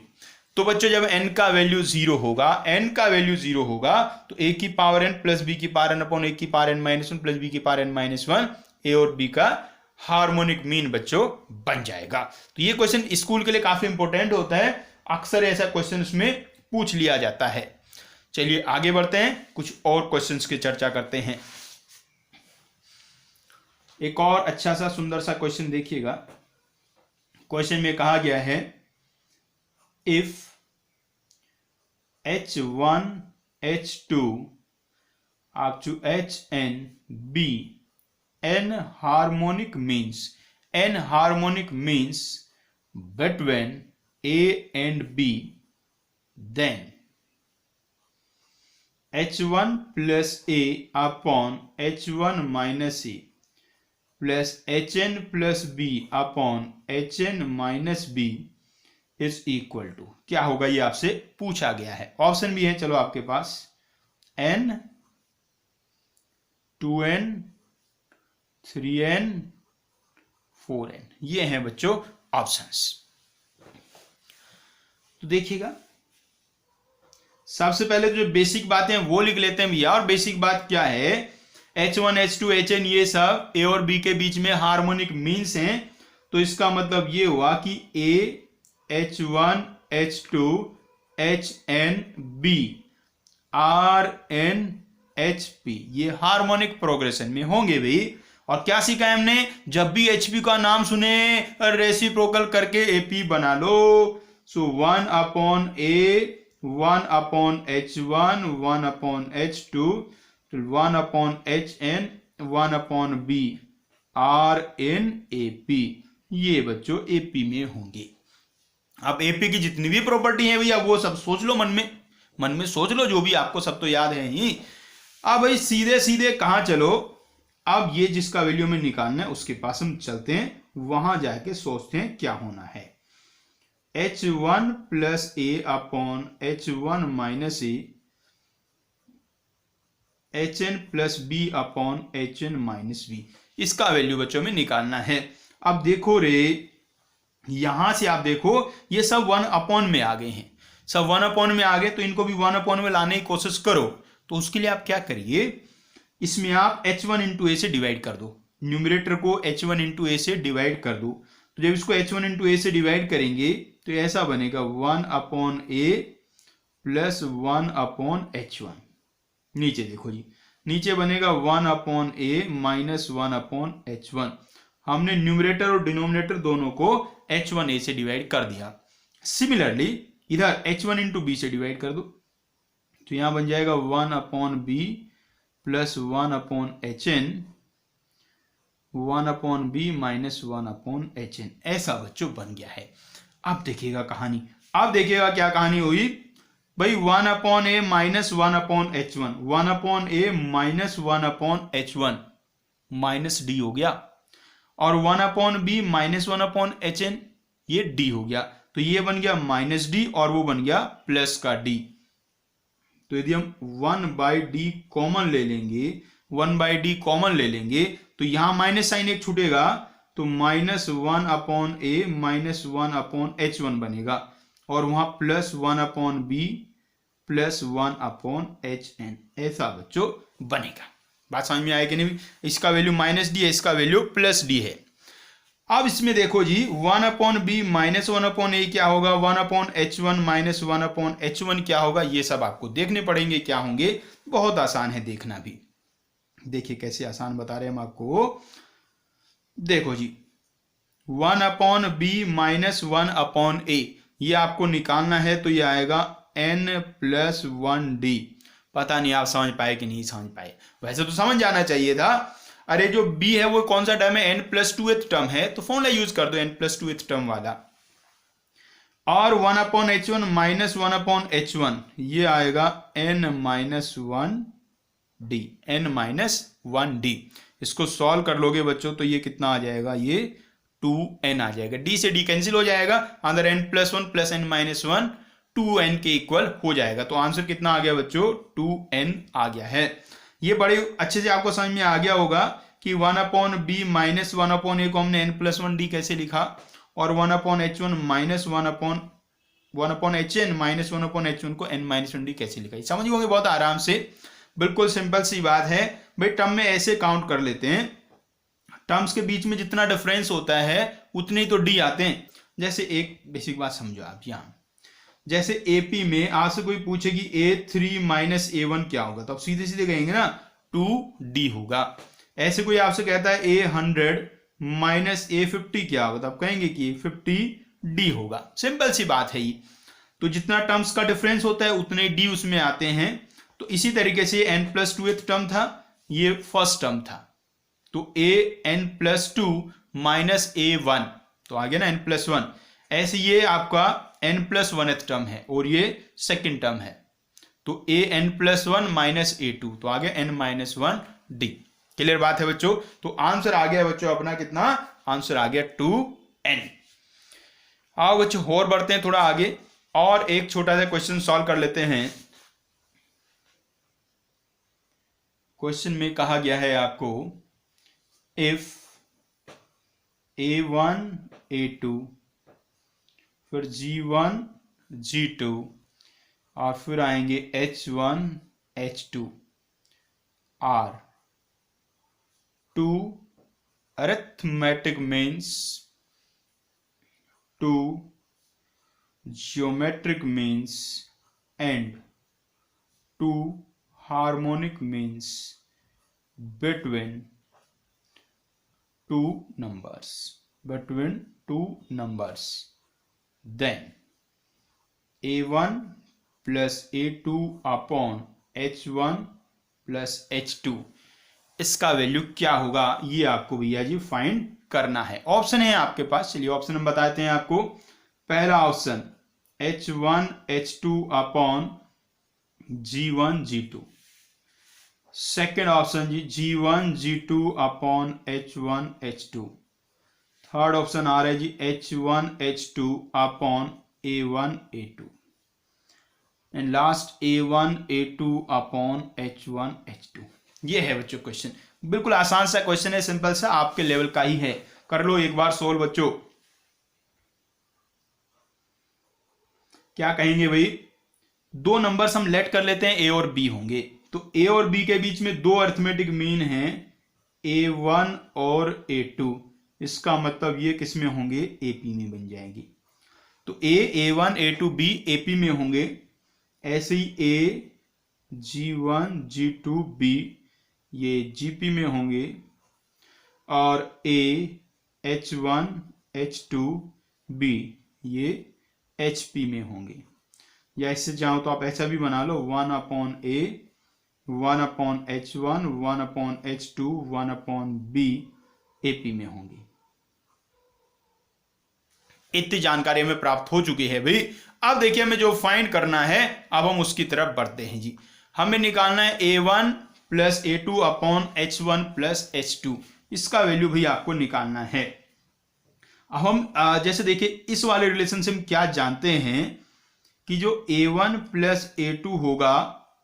तो बच्चों जब n का वैल्यू 0 होगा, n का वैल्यू 0 होगा तो a की पावर n प्लस b की पावर n अपॉन a की power n minus 1 plus b की पावर n माइनस 1 a और b का हार्मोनिक मीन बच्चों बन जाएगा। तो ये क्वेश्चन स्कूल के लिए काफी इंपॉर्टेंट होता है, अक्सर ऐसा क्वेश्चन उसमें पूछ लिया जाता है। चलिए आगे बढ़ते हैं, कुछ और क्वेश्चंस की चर्चा करते हैं। एक और अच्छा सा सुंदर सा क्वेश्चन देखिएगा। क्वेश्चन में कहा गया है if H1 H2 up to Hn be n harmonic means between A and B, then H1 plus A upon H1 minus A plus Hn plus B upon Hn minus B is equal to क्या होगा, ये आपसे पूछा गया है। Option भी है चलो आपके पास, n 2n 3n 4n, ये हैं बच्चों ऑप्शंस। तो देखिएगा सबसे पहले जो बेसिक बातें हैं वो लिख लेते हैं भैया। और बेसिक बात क्या है, H1 H2 Hn ये सब A और B के बीच में हार्मोनिक मीन्स हैं। तो इसका मतलब ये हुआ कि A H1 H2 Hn B Rn Hp ये हार्मोनिक प्रोग्रेशन में होंगे भाई। और क्या सीखा है हमने, जब भी Hp का नाम सुने रेसिप्रोकल करके Ap बना लो। सो 1 upon A 1 upon H1 1 upon H2 1 upon Hn 1 upon B Rn Ap, ये बच्चों Ap में होंगे। अब एपी की जितनी भी प्रॉपर्टी है भैया वो सब सोच लो, मन में सोच लो, जो भी आपको सब तो याद है ही। अब भाई सीधे सीधे कहां चलो, अब ये जिसका वैल्यू में निकालना है उसके पास हम चलते हैं, वहां जाके सोचते हैं क्या होना है। H1 plus a upon H1 minus a Hn plus b upon Hn minus b, इसका वैल्यू बच्चों में निकालना है। अब देखो रे, यहां से आप देखो ये सब 1 अपॉन में आ गए हैं, सब 1 अपॉन में आ गए, तो इनको भी 1 अपॉन में लाने की कोशिश करो। तो उसके लिए आप क्या करिए, इसमें आप H1 इंटू ए से डिवाइड कर दो, न्यूमरेटर को H1 इंटू ए से डिवाइड कर दो। तो जब इसको H1 इंटू ए से डिवाइड करेंगे तो ऐसा बनेगा 1 upon a plus 1 upon H1। नीचे देखो जी, नीचे बनेगा 1 upon a minus 1 upon H1। हमने न्यूमरेटर और डिनोमिनेटर दोनों को H1a से डिवाइड कर दिया। सिमिलरली इधर H1 इंटू बी से डिवाइड कर दो, तो यहां बन जाएगा 1 upon b plus 1 upon Hn 1 upon b minus 1 upon Hn, ऐसा बच्चों बन गया है। अब देखिएगा कहानी, अब देखिएगा क्या कहानी हुई भाई, 1 upon a minus 1 upon H1, 1 upon a minus 1 upon H1 minus d हो गया, और 1 upon b minus 1 upon Hn ये d हो गया। तो ये बन गया माइनस डी और वो बन गया प्लस का d। तो यदि हम 1 बाई डी कॉमन ले लेंगे, 1 बाई डी कॉमन ले लेंगे तो यहां माइनस साइन एक छूटेगा, तो minus 1 upon a minus 1 upon H1 बनेगा, और वहां plus 1 upon b plus 1 upon Hn, ऐसा बच्चों बनेगा। बात समझ में आए कि नहीं, इसका वैल्यू माइनस डी है, इसका वैल्यू प्लस डी है। अब इसमें देखो जी 1 अपॉन बी माइनस 1 अपॉन ए क्या होगा, 1 upon H1 minus 1 upon H1 क्या होगा, ये सब आपको देखने पड़ेंगे क्या होंगे। बहुत आसान है देखना भी, देखिए कैसे आसान बता रहे हैं हम आपको। देखो जी 1 upon b minus 1 upon a ये आपको निकालना है, तो ये आएगा n प्लस 1d। पता नहीं आप समझ पाए कि नहीं समझ पाए, वैसे तो समझ जाना चाहिए था। अरे जो b है वो कौन सा टर्म है, n प्लस 2th टर्म है, तो फॉर्मूला यूज कर दो n प्लस 2th टर्म वाला। और 1 upon H1 minus 1 upon H1 ये आएगा n minus 1d, n minus 1d। इसको सॉल्व कर लोगे बच्चों तो ये कितना आ जाएगा, ये 2n आ जाएगा, d से d कैंसिल हो जाएगा, अंदर n plus 1 plus n minus 1 2n के इक्वल हो जाएगा। तो आंसर कितना आ गया बच्चों, 2n आ गया है। ये बड़े अच्छे से आपको समझ में आ गया होगा कि 1 अपॉन बी माइनस 1 अपॉन ए को हमने n प्लस 1d कैसे लिखा, और 1 upon H1 minus 1 upon 1/hn minus 1/h1 को n-1d कैसे लिखा, समझ गए बहुत आराम से, बिल्कुल सिंपल सी बात है भाई। टर्म में ऐसे काउंट कर लेते हैं, टर्म्स के बीच में जितना डिफरेंस होता है उतने ही तो डी आते हैं। जैसे एक बेसिक बात समझो आप, यहाँ जैसे एपी में आपसे कोई पूछे कि A3 माइनस A1 क्या होगा, तो आप सीधे सीधे कहेंगे ना 2D होगा। ऐसे कोई आपसे कहता है A100 माइनस A50 क्या होगा, तो आप कहेंगे कि 50D होगा। सिंपल सी बात है ये। तो जितना टर्म्स का डिफरेंस होता है उतने डी उसमें आते हैं। तो इसी तरीके से n+2th टर्म था, ये फर्स्ट टर्म था, तो an+2 माइनस A1 तो आ गया ना n+1। ऐसे ये आपका n+1th टर्म है और ये सेकंड टर्म है, तो an+1 माइनस A2 तो आ गया n-1d। क्लियर बात है बच्चों। तो आंसर आ गया बच्चों अपना कितना, आंसर आ गया 2n। आओ बच्चों और बढ़ते हैं थोड़ा आगे और एक छोटा सा क्वेश्चन सॉल्व कर लेते हैं। क्वेश्चन में कहा गया है आपको इफ A1 A2 फिर G1 G2 और फिर आएंगे H1 H2 are two arithmetic means, two geometric means and two harmonic means between two numbers, then A1 plus A2 upon H1 plus H2 इसका वैल्यू क्या होगा, ये आपको भैया जी फाइंड करना है। ऑप्शन है आपके पास, चलिए ऑप्शन हम बताते हैं आपको। पहला option H1 H2 upon G1 G2, second option जी G1 G2 upon H1 H2, third option आ रहा है जी H1 H2 upon A1 A2 and last A1 A2 upon H1 H2। ये है बच्चों क्वेश्चन, बिल्कुल आसान सा क्वेश्चन है, सिंपल सा, आपके लेवल का ही है। कर लो एक बार सोल्व बच्चों। क्या कहेंगे भाई, दो नंबर्स हम लेट कर लेते हैं A और B होंगे, तो A और B के बीच में दो अरिथमेटिक मीन हैं A1 और A2, इसका मतलब ये किस में होंगे, AP में बन जाएंगे। तो A1 A2 B AP में होंगे, ऐसे ही A G1 G2 B ये GP में होंगे और A H1 H2 B ये HP में होंगे। या इससे चाहो तो आप ऐसा भी बना लो 1/A 1/H1 1/H2 1/B AP में होंगे। इतनी जानकारी हमें प्राप्त हो चुकी है भाई। अब देखिए हमें जो फाइंड करना है, अब हम उसकी तरफ बढ़ते हैं जी। हमें निकालना है A1 plus A2 upon H1 plus H2, इसका वैल्यू भी आपको निकालना है। अब हम जैसे देखिए इस वाले रिलेशन से हम क्या जानते हैं कि जो A1 प्लस A2 होगा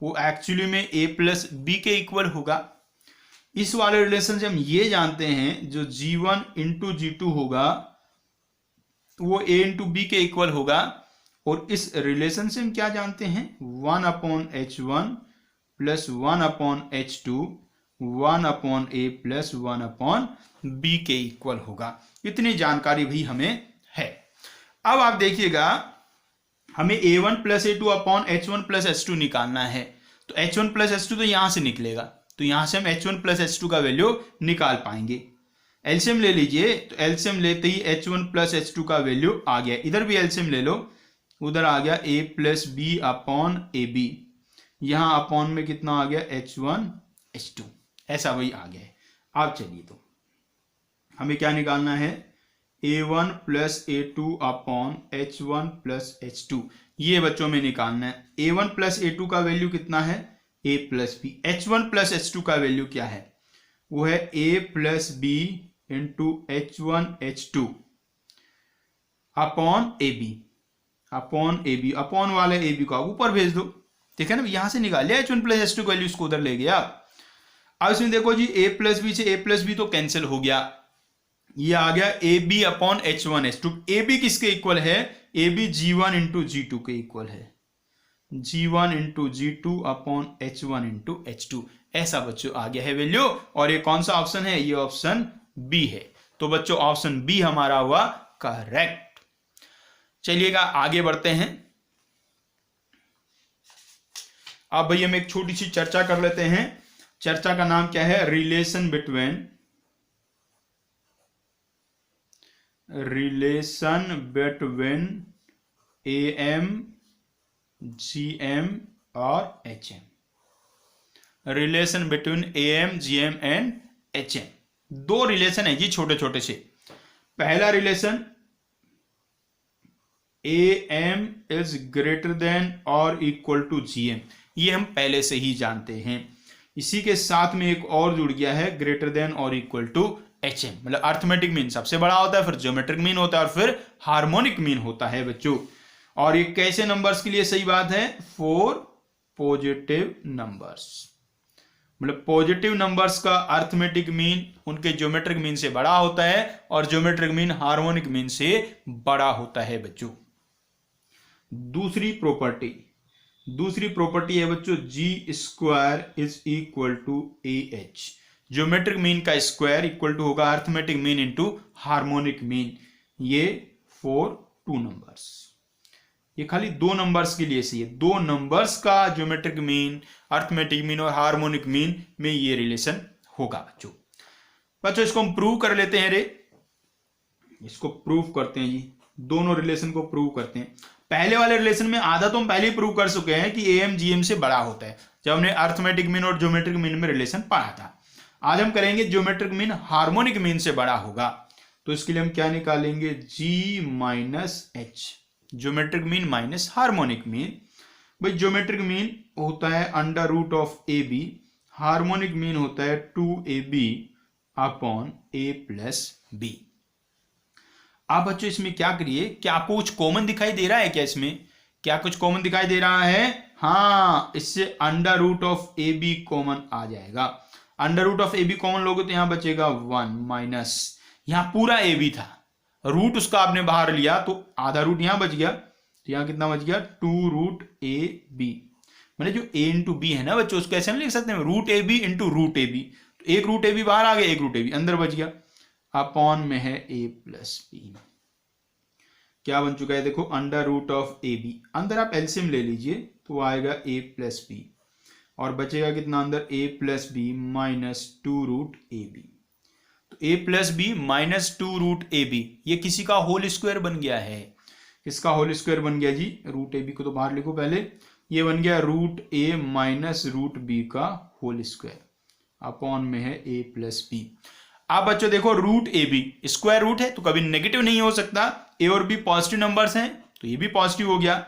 वो एक्चुअली में A प्लस B के इक्वल होगा। इस वाले रिलेशन से हम ये जानते हैं जो G1 इंटू G2 होगा वो A इंटू B के इक्वल होगा। और इस रिलेशन से हम क्या जानते हैं, 1/H1 plus 1/H2 1/A plus 1/B के इक्वल होगा। इतनी जानकारी भी हमें है। अब आप देखिएगा हमें A1 plus A2 upon H1 plus H2 निकालना है, तो H1 प्लस H2 तो यहां से निकलेगा, तो यहां से हम H1 प्लस H2 का वैल्यू निकाल पाएंगे। एलसीएम ले लीजिए, तो एलसीएम लेते ही H1 प्लस H2 का वैल्यू आ गया। इधर भी एलसीएम ले लो, उधर आ गया A plus B upon AB, यहां अपॉन में कितना आ गया H1 H2, ऐसा वही आ गया है। अब चलिए तो हमें क्या निकालना है, A1 plus A2 upon H1 plus H2, ये बच्चों में निकालना है। A1 प्लस A2 का वैल्यू कितना है, A plus B। H1 plus H2 का वैल्यू क्या है, वो है A plus B into H1 H2 upon AB, upon AB, upon वाले AB को ऊपर भेज दो, ठीक है ना। यहां से निकाल लिया H1 प्लस H2 का वैल्यू, इसको उधर ले गया। अब इसमें देखो जी A प्लस B से A प्लस B तो कैंसिल हो गया, ये आ गया a b upon H1H2। A b किसके इक्वल है? A B G1 into G2 के इक्वल है, G1 into G2 upon H1 into H2। ऐसा बच्चों आ गया है वैल्यू। और ये कौन सा ऑप्शन है? ये ऑप्शन बी है। तो बच्चों ऑप्शन बी हमारा हुआ करेक्ट। चलिएगा आगे बढ़ते हैं। अब भाई हम एक छोटी सी चर्चा कर लेते हैं। चर्चा का नाम क्या है? रिलेशन बिटवीन AM, GM और HM। Relation between AM, GM and HM। दो रिलेशन है जी छोटे छोटे से। पहला relation AM is greater than और इक्वल टू GM, ये हम पहले से ही जानते हैं। इसी के साथ में एक और जुड़ गया है, ग्रेटर देन और इक्वल टू HM। मतलब अर्थमेटिक मीन सबसे बड़ा होता है, फिर ज्योमेट्रिक मीन होता है और फिर हार्मोनिक मीन होता है बच्चों। और ये कैसे नंबर्स के लिए सही बात है? For positive numbers. मतलब पॉजिटिव नंबर्स का अर्थमेटिक मीन उनके ज्योमेट्रिक मीन से बड़ा होता है और ज्योमेट्रिक मीन हार्मोनिक मीन से बड़ा होता है बच्चों। दूसरी प्रॉपर्टी है बच्चों, G square is equal to AH। Geometric mean का स्क्वायर इक्वल टू होगा arithmetic mean into harmonic mean. ये फॉर 2 नंबर्स। ये खाली 2 नंबर्स के लिए सही है। 2 नंबर्स का ज्योमेट्रिक मीन, अर्थमेटिक मीन और हार्मोनिक मीन में ये रिलेशन होगा बच्चों। इसको हम प्रूव कर लेते हैं रे। इसको प्रूव करते हैं जी, दोनों रिलेशन को प्रूव करते हैं। पहले वाले रिलेशन में आधा तो हम पहले ही प्रूव कर चुके हैं कि AM GM से बड़ा होता है, जब हमने अर्थमेटिक मीन और ज्योमेट्रिक मीन में रिलेशन पढ़ा था। आज हम करेंगे ज्योमेट्रिक मीन हार्मोनिक मीन से बड़ा होगा। तो इसके लिए हम क्या निकालेंगे? G minus H, geometric mean minus harmonic mean. भाई ज्योमेट्रिक मीन होता है under root of AB, harmonic mean होता है 2AB upon A plus B। आप बच्चों इसमें क्या करिए, क्या आपको कुछ कॉमन दिखाई दे रहा है? क्या इसमें क्या कुछ कॉमन दिखाई दे रहा है? हाँ, इससे under root of AB common आ जाएगा। Under root of AB common लोगे तो यहां बचेगा 1 माइनस, यहां पूरा AB था, रूट उसका आपने बाहर लिया तो आधा रूट यहां बच गया, तो यहां कितना बच गया? 2 रूट AB। मैंने जो A इंटू बी है ना बच्चों, उसको ऐसे नहीं लिख सकते root AB into root AB। तो एक रूट AB बाहर आ गया, एक रूट AB अंदर बच गया, अपॉन में है A प्लस B। क्या बन चुका है देखो, अंडर रूट ऑफ AB। अंदर आप एलसीएम ले लीजिए तो आएगा A प्लस B, और बचेगा कितना अंदर? A plus B minus 2 root AB। तो A plus B minus 2 root AB ये किसी का होल स्क्वायर बन गया है। किसका होल स्क्वायर बन गया जी? रूट AB को तो बाहर लिखो पहले। ये बन गया root A minus root B का होल स्क्वायर, अपॉन में है A प्लस B। आप बच्चों देखो रूट AB स्क्वायर रूट है तो कभी नेगेटिव नहीं हो सकता। A और B पॉजिटिव नंबर्स हैं तो ये भी पॉजिटिव हो गया।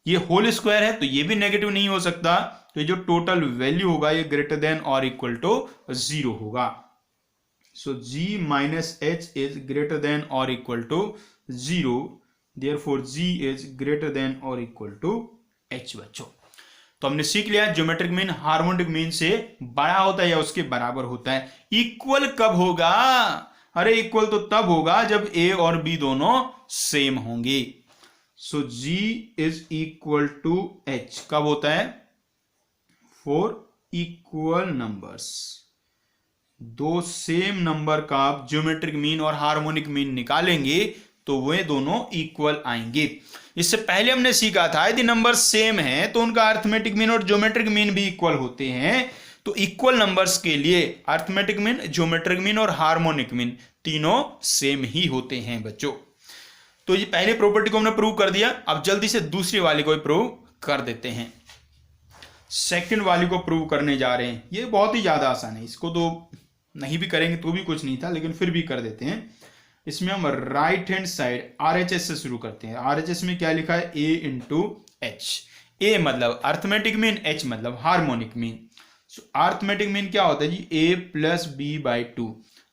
ये होल स्क्वायर है तो ये भी नेगेटिव नहीं हो सकता। तो ये जो टोटल वैल्यू होगा ये ग्रेटर देन और इक्वल टू 0 होगा। So G minus H is greater than और equal to 0, therefore G is greater than और इक्वल टू H बच्चों। तो हमने सीख लिया ज्योमेट्रिक मीन हार्मोनिक मीन से बड़ा होता है या उसके बराबर होता है। इक्वल कब होगा? अरे इक्वल तो तब होगा जब A और B दोनों सेम होंगे। So G is equal to H कब होता है? For equal numbers. दो सेम नंबर का आप ज्योमेट्रिक मीन और हार्मोनिक मीन निकालेंगे तो वे दोनों इक्वल आएंगे। इससे पहले हमने सीखा था यदि नंबर सेम है तो उनका अर्थमेटिक मीन और ज्योमेट्रिक मीन भी इक्वल होते हैं। तो इक्वल नंबर्स के लिए अर्थमेटिक मीन, ज्योमेट्रिक मीन और हार्मोनिक मीन तीनों सेम ही होते हैं बच्चों। तो ये पहले प्रॉपर्टी को हमने प्रूव कर दिया। अब जल्दी से दूसरी वाली को प्रूव कर देते हैं। सेकंड वाली को प्रूव करने जा रहे हैं। ये बहुत ही ज्यादा आसान है, इसको तो नहीं भी करेंगे तो भी कुछ नहीं था, लेकिन फिर भी कर देते हैं। इसमें हम राइट हैंड साइड RHS से शुरू करते हैं। RHS में क्या लिखा है? A into H। A मतलब अर्थमेटिक मीन, H मतलब हार्मोनिक मीन। अर्थमेटिक मीन क्या होता है जी? A plus B by 2।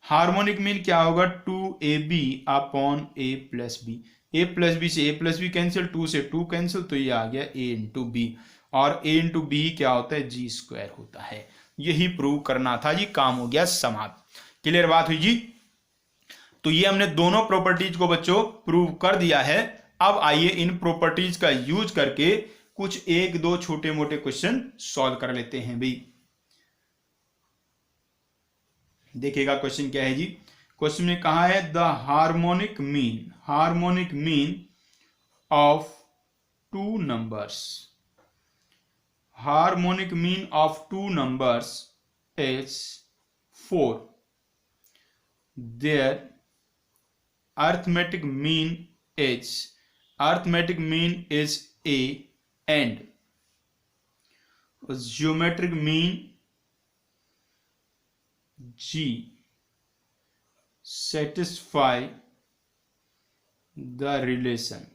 Harmonic mean क्या होगा? 2AB upon A plus B। A plus B से A प्लस B कैंसिल, 2 से 2 कैंसिल, तो ये आ गया A इंटू B। और A इंटू B क्या होता है? G स्क्वायर होता है। यही प्रूव करना था जी, काम हो गया समाप्त। क्लियर बात हुई जी? तो ये हमने दोनों प्रॉपर्टीज को बच्चों प्रूव कर दिया है। अब आइए इन प्रॉपर्टीज का यूज करके कुछ एक दो छोटे मोटे क्वेश्चन सॉल्व कर लेते हैं भाई। देखिएगा क्वेश्चन क्या है जी। क्वेश्चन में कहा है the harmonic mean of two numbers, harmonic mean of two numbers is 4, their arithmetic mean is a and geometric mean G satisfy the relation.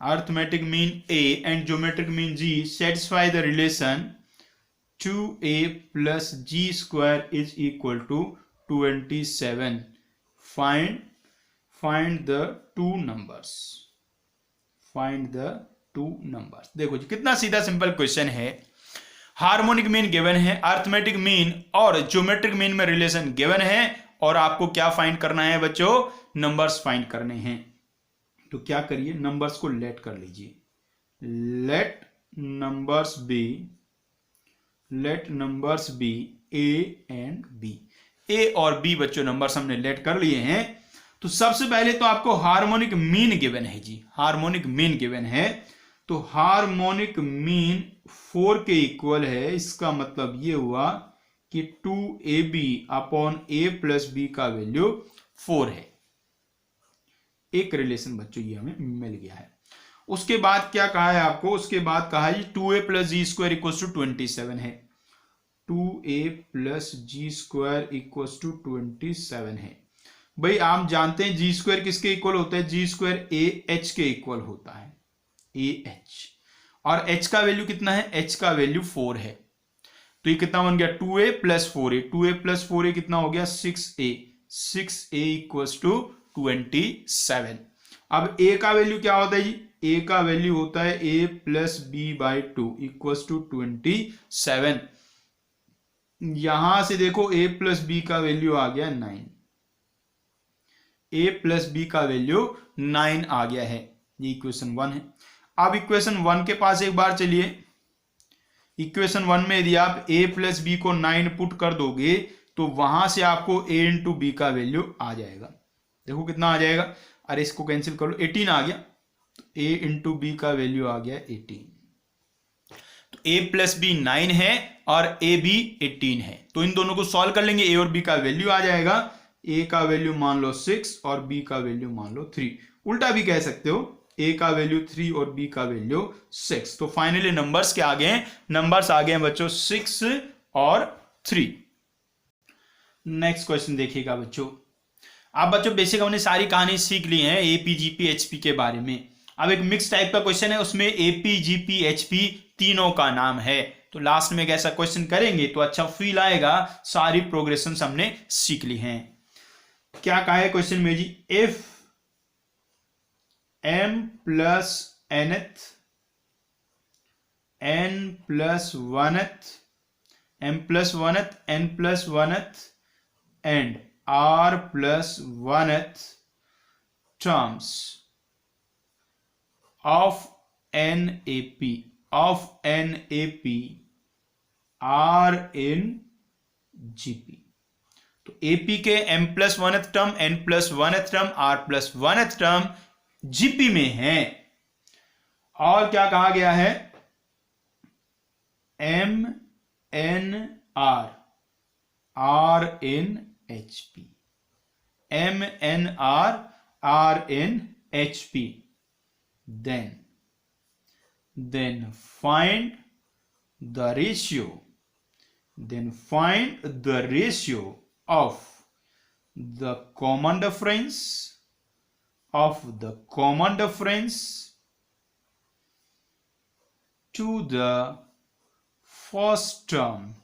Arithmetic mean A and geometric mean G satisfy the relation 2a plus G square is equal to 27. Find the two numbers. देखो जी कितना सीधा simple question है। Harmonic mean given है, arithmetic mean और geometric mean में relation given है, और आपको क्या फाइंड करना है बच्चों, नंबर्स फाइंड करने हैं। तो क्या करिए, नंबर्स को लेट कर लीजिए। Let numbers b a and b. A और बी बच्चों नंबर्स हमने लेट कर लिए हैं। तो सबसे पहले तो आपको हार्मोनिक मीन गिवन है जी, हार्मोनिक मीन गिवन है। तो हार्मोनिक मीन 4 के इक्वल है। इसका मतलब ये हुआ कि 2ab upon a plus b का वैल्यू 4 है। एक रिलेशन बच्चों ये हमें मिल गया है। उसके बाद क्या कहा है आपको, उसके बाद कहा है 2a plus g square equal to 27 है। 2a plus g square equal to 27 है। भाई आप जानते हैं जी स्क्वायर किसके इक्वल होता है, जी स्क्वायर ए एच के इक्वल होता है, ए एच। और h का वैल्यू कितना है, h का वैल्यू 4 है। तो ये कितना बन गया 2a plus 4a, 2a plus 4a कितना हो गया 6a, 6a इक्वल्स टू 27। अब a का वैल्यू क्या होता है जी, a का वैल्यू होता है a plus b by 2 equals to 27। यहां से देखो a प्लस बी का वैल्यू आ गया 9, a प्लस बी का वैल्यू 9 आ गया है। ये इक्वेशन 1 है। अब इक्वेशन 1 के पास एक बार चलिए। इक्वेशन 1 में यदि आप a प्लस बी को 9 पुट कर दोगे तो वहां से आपको a इंटू बी का वैल्यू आ जाएगा। देखो कितना आ जाएगा, अरे इसको कैंसिल कर लो, 18 आ गया। तो a इंटू बी का वैल्यू आ गया 18। तो a प्लस बी 9 है और a भी 18 है। तो इन दोनों को सॉल्व कर लेंगे, a और b का वैल्यू आ जाएगा। a का वैल्यू मान लो 6 और b का वैल्यू मान लो 3। उल्टा भी कह सकते हो, a का वैल्यू 3 और b का वैल्यू 6। तो फाइनली नंबर्स क्या आ गए हैं, नंबर्स आ गए हैं बच्चों 6 और 3। नेक्स्ट क्वेश्चन देखिएगा बच्चों। आप बच्चों बेसिक हमने सारी कहानी सीख ली है एपी जीपी एचपी के बारे में। अब एक मिक्स टाइप का क्वेश्चन है, उसमें एपी जीपी एचपी तीनों का नाम है। तो लास्ट में एक ऐसा क्वेश्चन करेंगे तो अच्छा फील आएगा, सारी प्रोग्रेशन हमने सीख ली हैं। क्या कहा है क्वेश्चन में जी, if m plus nth, n plus 1th, m plus 1th, n plus 1th and r plus 1th terms of NAP are in GP। तो AP के m plus 1th term, n plus 1th term, r plus 1th term GP में है। और क्या कहा गया है, m n r are in HP, m n r in HP. Then find the ratio of the common difference to the first term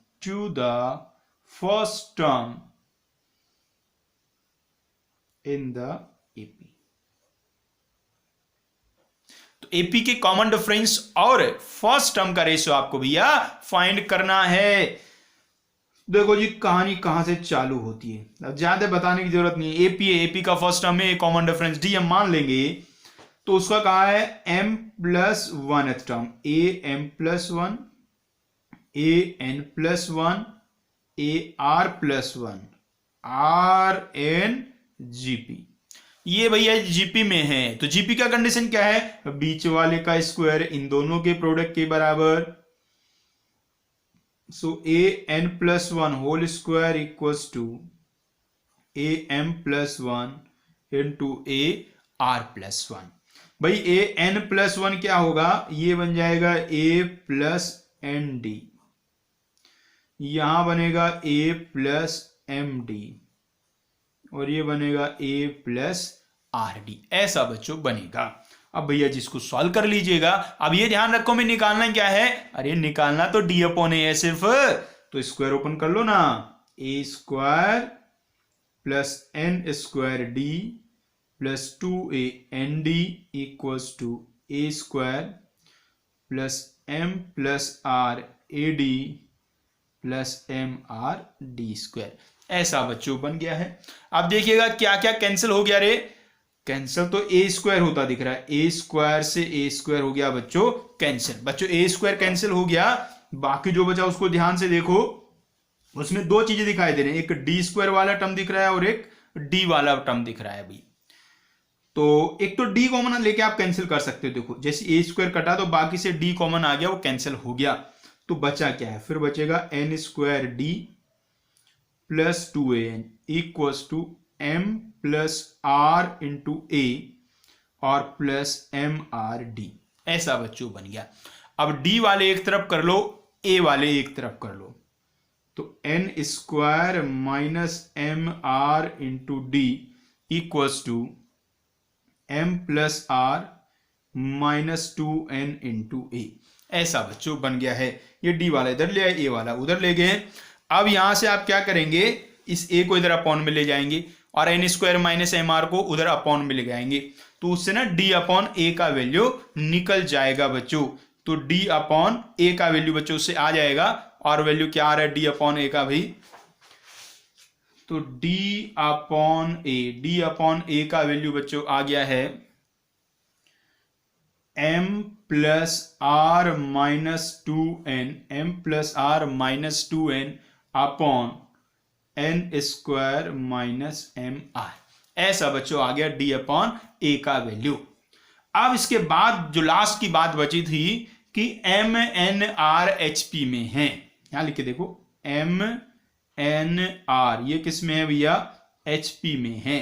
in the AP। तो AP के common difference और फर्स्ट टर्म का ratio आपको भैया find करना है। देखो जी कहानी कहां से चालू होती है, अब ज्यादा बताने की जरूरत नहीं है। एपी है, एपी का फर्स्ट टर्म है कॉमन डिफरेंस डी हम मान लेंगे, तो उसका कहा है m plus one term a m plus one a n plus one a r plus one r n GP. ये भैया जीपी में है, तो जीपी का कंडीशन क्या है, बीच वाले का स्क्वायर इन दोनों के प्रोडक्ट के बराबर। So a n plus one whole square equals to a m plus one into a r plus one. भाई ए एन प्लस वन क्या होगा, ये बन जाएगा ए प्लस एन डी, यहां बनेगा ए प्लस एम डी, और ये बनेगा ए प्लस आर डी, ऐसा बच्चों बनेगा। अब भैया जिसको सॉल्व कर लीजिएगा। अब ये ध्यान रखो में निकालना क्या है, अरे निकालना तो डी अपॉन ए है सिर्फ, तो स्क्वायर ओपन कर लो ना, a square plus n square d plus two a n d equals to a square plus m plus r a d plus m r d square, ऐसा बच्चों बन गया है। अब देखिएगा क्या क्या कैंसिल हो गया रे, कैंसिल तो ए स्क्वायर होता दिख रहा है, ए स्क्वायर से ए स्क्वायर हो गया बच्चों कैंसिल, बच्चों ए स्क्वायर कैंसिल हो गया। बाकी जो बचा उसको ध्यान से देखो, उसमें दो चीजें दिखाई दे रही हैं, एक डी स्क्वायर वाला टर्म दिख रहा है और एक डी वाला टर्म दिख रहा है भाई। तो एक तो डी कॉमन लेके आप कैंसिल कर सकते हो, देखो जैसे ए स्क्वायर कटा तो बाकी से डी कॉमन आ गया, वो कैंसिल हो गया। तो बचा क्या है, फिर बचेगा n square d plus two a n equals to m plus r into a और प्लस एम आर डी, ऐसा बच्चों बन गया। अब डी वाले एक तरफ कर लो, ए वाले एक तरफ कर लो, तो n square minus M r into d equals to m plus r minus two n into a, ऐसा बच्चों बन गया है। ये डी वाला इधर ले आए, ए वाला उधर ले गए। अब यहां से आप क्या करेंगे, इस ए को इधर अपॉन में ले जाएंगे और n square minus M r को उधर अपॉन में ले जाएंगे, तो उससे ना डी अपॉन ए का वैल्यू निकल जाएगा बच्चों। तो डी अपॉन ए का वैल्यू बच्चों उससे आ जाएगा, और वैल्यू क्या आ रहा है डी अपॉन ए का भाई, तो डी अपॉन ए का वैल्यू बच्चों आ गया है m plus r minus two n, m plus r minus two n upon n square minus M r, ऐसा बच्चों आ गया डी अपॉन ए का वैल्यू। अब इसके बाद जो लास्ट की बात बची थी कि m n r H P में है, यहां लिख के देखो एम एन आर, ये किस में है भैया, एच पी में है।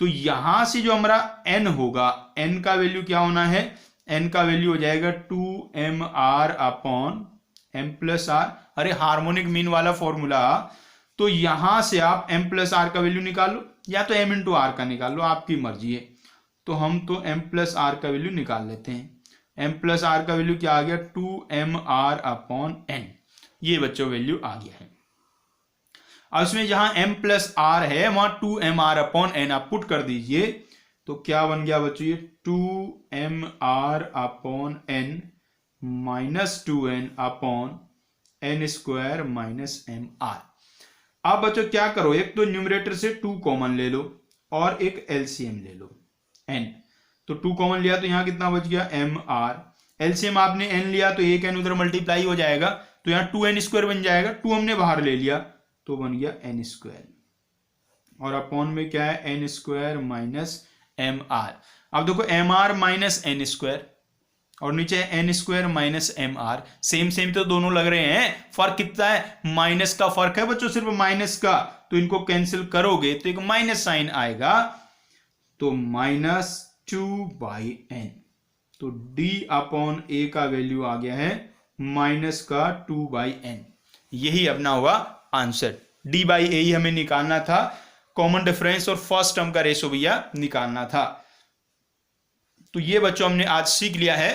तो यहां से जो हमारा एन होगा, एन का वैल्यू क्या होना है, एन का वैल्यू हो जाएगा 2mr upon M plus R, अरे हार्मोनिक मीन वाला फॉर्मूला। तो यहां से आप m प्लस आर का वैल्यू निकालो, या तो m इंटू आर का निकाल लो, आपकी मर्जी है। तो हम तो m प्लस आर का वैल्यू निकाल लेते हैं। m प्लस आर का वैल्यू क्या आ गया, 2mr अपॉन n, ये बच्चों वैल्यू आ गया है। अब इसमें जहां m प्लस आर है वहां 2mr अपॉन n आप पुट कर दीजिए, तो क्या बन गया बच्चों, ये 2mr upon n minus 2n upon n square minus mr। अब बच्चों क्या करो, एक तो न्यूमरेटर से 2 कॉमन ले लो और एक एलसीएम ले लो n, तो 2 कॉमन लिया तो यहां कितना बच गया mr, एलसीएम आपने n लिया तो एक n उधर मल्टीप्लाई हो जाएगा, तो यहां 2n स्क्वायर बन जाएगा, 2 हमने बाहर ले लिया तो बन गया n स्क्वायर, और अपॉन में क्या है n स्क्वायर माइनस mr। अब देखो mr माइनस n स्क्वायर और नीचे N square minus M R, same same तो दोनों लग रहे हैं, फर्क कितना है, माइनस का फर्क है बच्चों, सिर्फ माइनस का, तो इनको कैंसिल करोगे तो एक माइनस साइन आएगा, तो माइनस 2/n, तो d अपॉन ए का वैल्यू आ गया है माइनस का 2/n, यही अपना हुआ आंसर। d/a ही हमें निकालना था, कॉमन डिफरेंस और फर्स्ट टर्म का रेशो भैया निकालना था। तो ये बच्चों हमने आज सीख लिया है,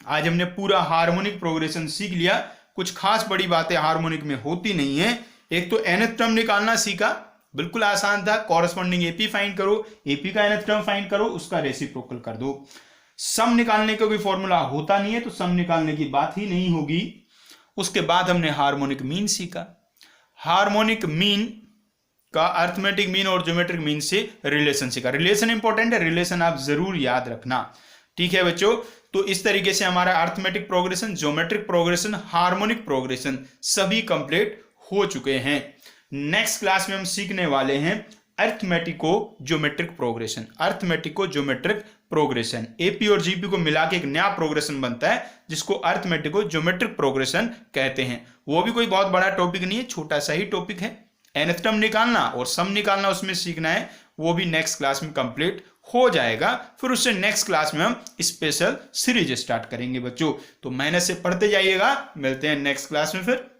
आज हमने पूरा हार्मोनिक प्रोग्रेशन सीख लिया। कुछ खास बड़ी बातें हार्मोनिक में होती नहीं है। एक तो nth टर्म निकालना सीखा, बिल्कुल आसान था, कॉरस्पॉन्डिंग एपी फाइंड करो, एपी का nth टर्म फाइंड करो, उसका रेसिप्रोकल कर दो। सम निकालने का कोई फॉर्मूला होता नहीं है, तो सम निकालने की बात ही नहीं होगी। उसके बाद हमने हार्मोनिक मीन सीखा। हार्मोनिक मीन का अर्थमेटिक मीन और ज्योमेट्रिक मीन से रिलेशन सीखा। रिलेशन इंपॉर्टेंट है, रिलेशन आप जरूर याद रखना। ठीक है बच्चों, तो इस तरीके से हमारा arithmetic progression, geometric progression, harmonic progression सभी कंप्लीट हो चुके हैं। नेक्स्ट क्लास में हम सीखने वाले हैं अर्थमेटिको geometric progression. अर्थमेटिको geometric progression, AP और जीपी को मिला के एक नया प्रोग्रेशन बनता है जिसको अर्थमेटिको ज्योमेट्रिक प्रोग्रेशन कहते हैं। वो भी कोई बहुत बड़ा टॉपिक नहीं है, छोटा सा ही टॉपिक है। nth टर्म निकालना और सम निकालना उसमें सीखना है, वो भी नेक्स्ट क्लास में कंप्लीट हो जाएगा। फिर उससे नेक्स्ट क्लास में हम स्पेशल सीरीज स्टार्ट करेंगे बच्चों। तो मेहनत से पढ़ते जाइएगा, मिलते हैं नेक्स्ट क्लास में फिर।